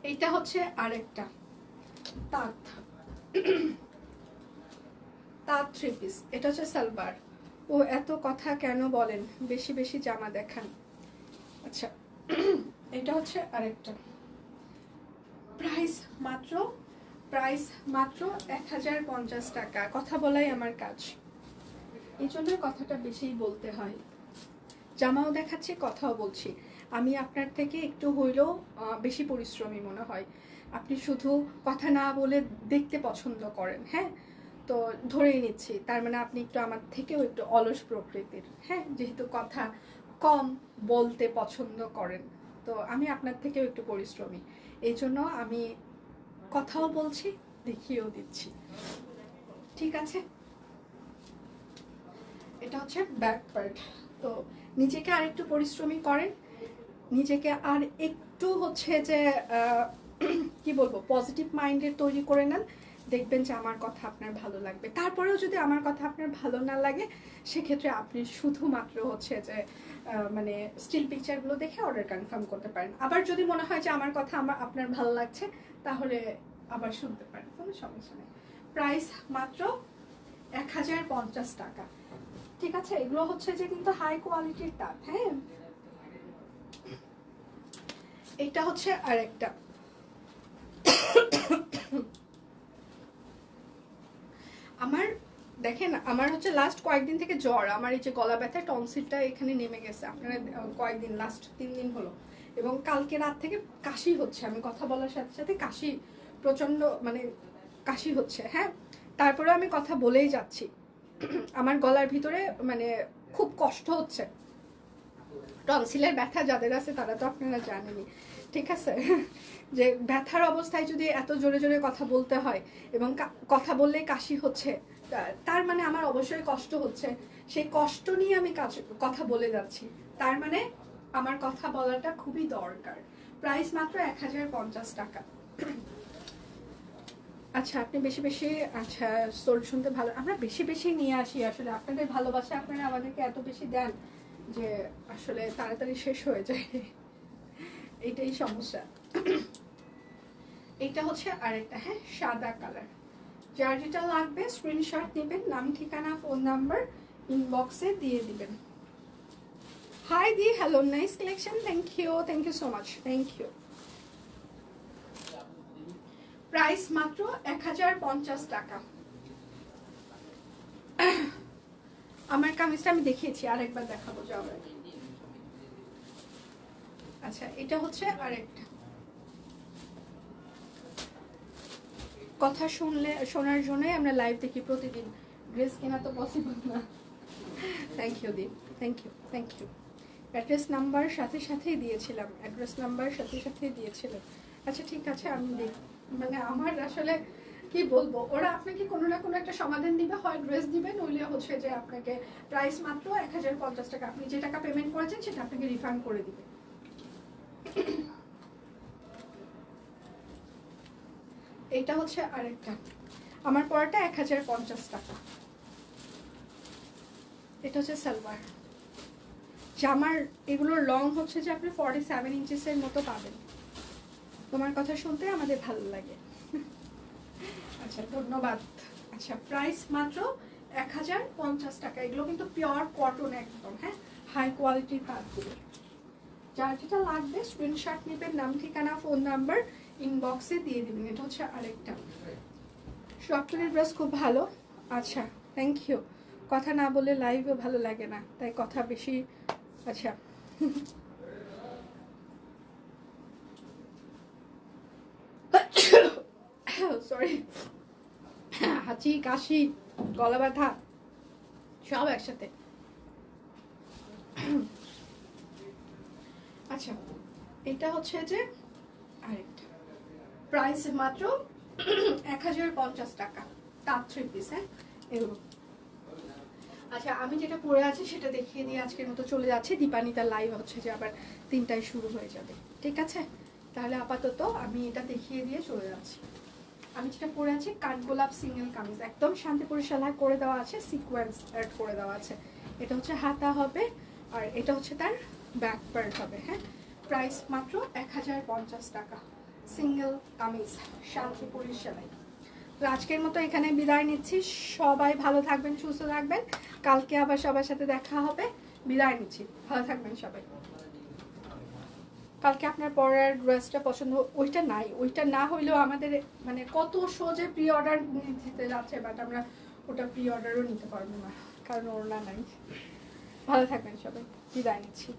এইটা হচ্ছে আরেকটা তাঁত, তাঁত 3 পিস। এটা হচ্ছে সালভার। ও এত কথা কেন বলেন, বেশি বেশি জামা দেখান। আচ্ছা, এটা হচ্ছে আরেকটা, প্রাইস মাত্র 1050 টাকা। কথা বলাই আমার কাজ, এই জন্য কথাটা বেশি বলতে হয়। জামাও দেখাচ্ছি, কথাও বলছি। আমি আপনার থেকে একটু হইলেও বেশি পরিশ্রমী মনে হয়। আপনি শুধু কথা না বলে দেখতে পছন্দ করেন। হ্যাঁ, তো ধরেই নিচ্ছি তার মানে আপনি একটু আমার থেকেও একটু অলস প্রকৃতির। হ্যাঁ, যেহেতু কথা কম বলতে পছন্দ করেন, তো আমি আপনার থেকেও একটু পরিশ্রমী। এই জন্য আমি কথাও বলছি, দেখিয়েও দিচ্ছি, ঠিক আছে? এটা হচ্ছে ব্যাক পার্ট। তো নিজেকে আর একটু পরিশ্রমী করেন, নিজেকে আর একটু হচ্ছে যে কি বলবো, পজিটিভ মাইন্ডের তৈরি করে নেন, দেখবেন যে আমার কথা আপনার ভালো লাগবে। তারপরেও যদি আমার কথা আপনার ভালো না লাগে, সেক্ষেত্রে আপনি শুধুমাত্র হচ্ছে যে মানে স্টিল পিকচারগুলো দেখে অর্ডার কনফার্ম করতে পারেন। আবার যদি মনে হয় যে আমার কথা আপনার ভালো লাগছে, তাহলে আবার শুনতে পারেন, কোনো সমস্যা নেই। প্রাইস মাত্র 1050 টাকা, ঠিক আছে? এগুলো হচ্ছে যে কিন্তু হাই কোয়ালিটির তাঁত। হ্যাঁ, এটা হচ্ছে আরেকটা, আমার দেখেন, আমার হচ্ছে লাস্ট কয়েকদিন থেকে জ্বর, আমার এই যে গলা ব্যথা, টনসিলটা এখানে নেমে গেছে। আপনারা কয়েকদিন, লাস্ট 3 দিন হলো, এবং কালকে রাত থেকে কাশি হচ্ছে। আমি কথা বলার সাথে সাথে কাশি, প্রচন্ড মানে কাশি হচ্ছে। হ্যাঁ, তারপরে আমি কথা বলেই যাচ্ছি, আমার গলার ভিতরে মানে খুব কষ্ট হচ্ছে। টনসিলের ব্যথা যাদের আছে তারা তো আপনারা জানেনই, ঠিক আছে? যে ব্যথার অবস্থায় যদি এত জোরে জোরে কথা বলতে হয় এবং কথা বললেই কাশি হচ্ছে, তার মানে আমার অবশ্যই কষ্ট হচ্ছে। সেই কষ্ট নিয়ে আমি কথা বলে যাচ্ছি, তার মানে আমার কথা বলাটা খুবই দরকার। প্রাইস মাত্র 1050 টাকা। আচ্ছা, আপনি বেশি বেশি, আচ্ছা স্টোরি শুনতে ভালো, আমরা বেশি বেশি নিয়ে আসি আসলে। আপনাদের ভালোবাসা আপনারা আমাদেরকে এত বেশি দেন যে আসলে তাড়াতাড়ি শেষ হয়ে যায়, এটাই সমস্যা। এটা হচ্ছে আরেকটা, হ্যাঁ, সাদা কালার। যার যেটা লাগবে স্ক্রিনশট নেবেন, নাম ঠিকানা ফোন নাম্বার ইনবক্সে দিয়ে দিবেন। হাই দি, hello, nice collection, thank you so much, thank you. Price মাত্র 1050 টাকা। আমার কামিজটা আমি দেখিয়েছি, আরেকবার দেখাবো যাওয়ার আগে। আচ্ছা, এটা হচ্ছে আরেকটা, কথা শোনার জন্যই আমরা লাইভ দেখি প্রতিদিন, ড্রেস কেনা তো পসিবল না। থ্যাংক ইউ দি, থ্যাংক ইউ। অ্যাড্রেস নাম্বার সাথে সাথেই দিয়েছিলাম, আচ্ছা ঠিক আছে, আমি মানে আমার আসলে কি বলবো, ওরা আপনাকে কোনো না কোনো একটা সমাধান দিবে, হয় ড্রেস দিবে, নইলে হচ্ছে যে আপনাকে প্রাইস মাত্র 1050 টাকা, আপনি যে টাকা পেমেন্ট করেছেন সেটা আপনাকে রিফান্ড করে দিবে। এটা হচ্ছে আরেকটা, আমার পড়াটা 1050 টাকা। এটা হচ্ছে সালোয়ার। জামার এগুলোর লং হচ্ছে যে আপনি 47 ইঞ্চিসের মতো পাবেন। তোমার কথা শুনতে আমাদের ভালো লাগে। আচ্ছা, ধন্যবাদ। আচ্ছা, প্রাইস মাত্র 1050 টাকা। এগুলো কিন্তু পিওর কটন একদম, হ্যাঁ, হাই কোয়ালিটির কাপড়। যার যেটা লাগবে স্ক্রিনশট নেবেন, নাম ঠিকানা ফোন নাম্বার ইনবক্সে দিয়ে দিবেন। এটা হচ্ছে আরেকটা, সফটওয়্যার ড্রেস খুব ভালো। আচ্ছা, থ্যাংক ইউ। কথা না বলে লাইভও ভালো লাগে না, তাই কথা বেশি। আচ্ছা, সরি, হাঁচি কাশি গলা ব্যথা সব একসাথে। আচ্ছা এটা হচ্ছে যে আরেকটা প্রাইস মাত্র 1050 টাকা, তার 3 পিস। হ্যাঁ এগুলো। আচ্ছা আমি যেটা পরে আছি সেটা দেখিয়ে দিয়ে আজকের মতো চলে যাচ্ছি। দীপানিতার লাইভ হচ্ছে যে আবার 3টায় শুরু হয়ে যাবে, ঠিক আছে? তাহলে আপাতত আমি এটা দেখিয়ে দিয়ে চলে যাচ্ছি। আমি যেটা পরে আছি কাঠগোলাপ সিঙ্গেল কামিজ, একদম শান্তিপুরি সেলাই করে দেওয়া আছে, সিকোয়েন্স অ্যাড করে দেওয়া আছে। এটা হচ্ছে হাতা হবে আর এটা হচ্ছে তার ব্যাক পার্ট হবে। হ্যাঁ প্রাইস মাত্র 1050 টাকা, সিঙ্গেল কামিজ শান্তিপুরি সেলাই। তো আজকের মতো এখানে বিদায় নিচ্ছি। সবাই ভালো থাকবেন, সুস্থ থাকবেন। কালকে আবার সবার সাথে দেখা হবে। বিদায় নিচ্ছি, ভালো থাকবেন সবাই। কালকে আপনার পরার ড্রেসটা পছন্দ, ওইটা নাই, ওইটা না হইলেও আমাদের মানে কত সহজে প্রি অর্ডার দিতে যাচ্ছে, বাট আমরা ওটা প্রি অর্ডারও নিতে পারবো না কারণ ওর না নাই। ভালো থাকবেন সবাই, বিদায় নিচ্ছি।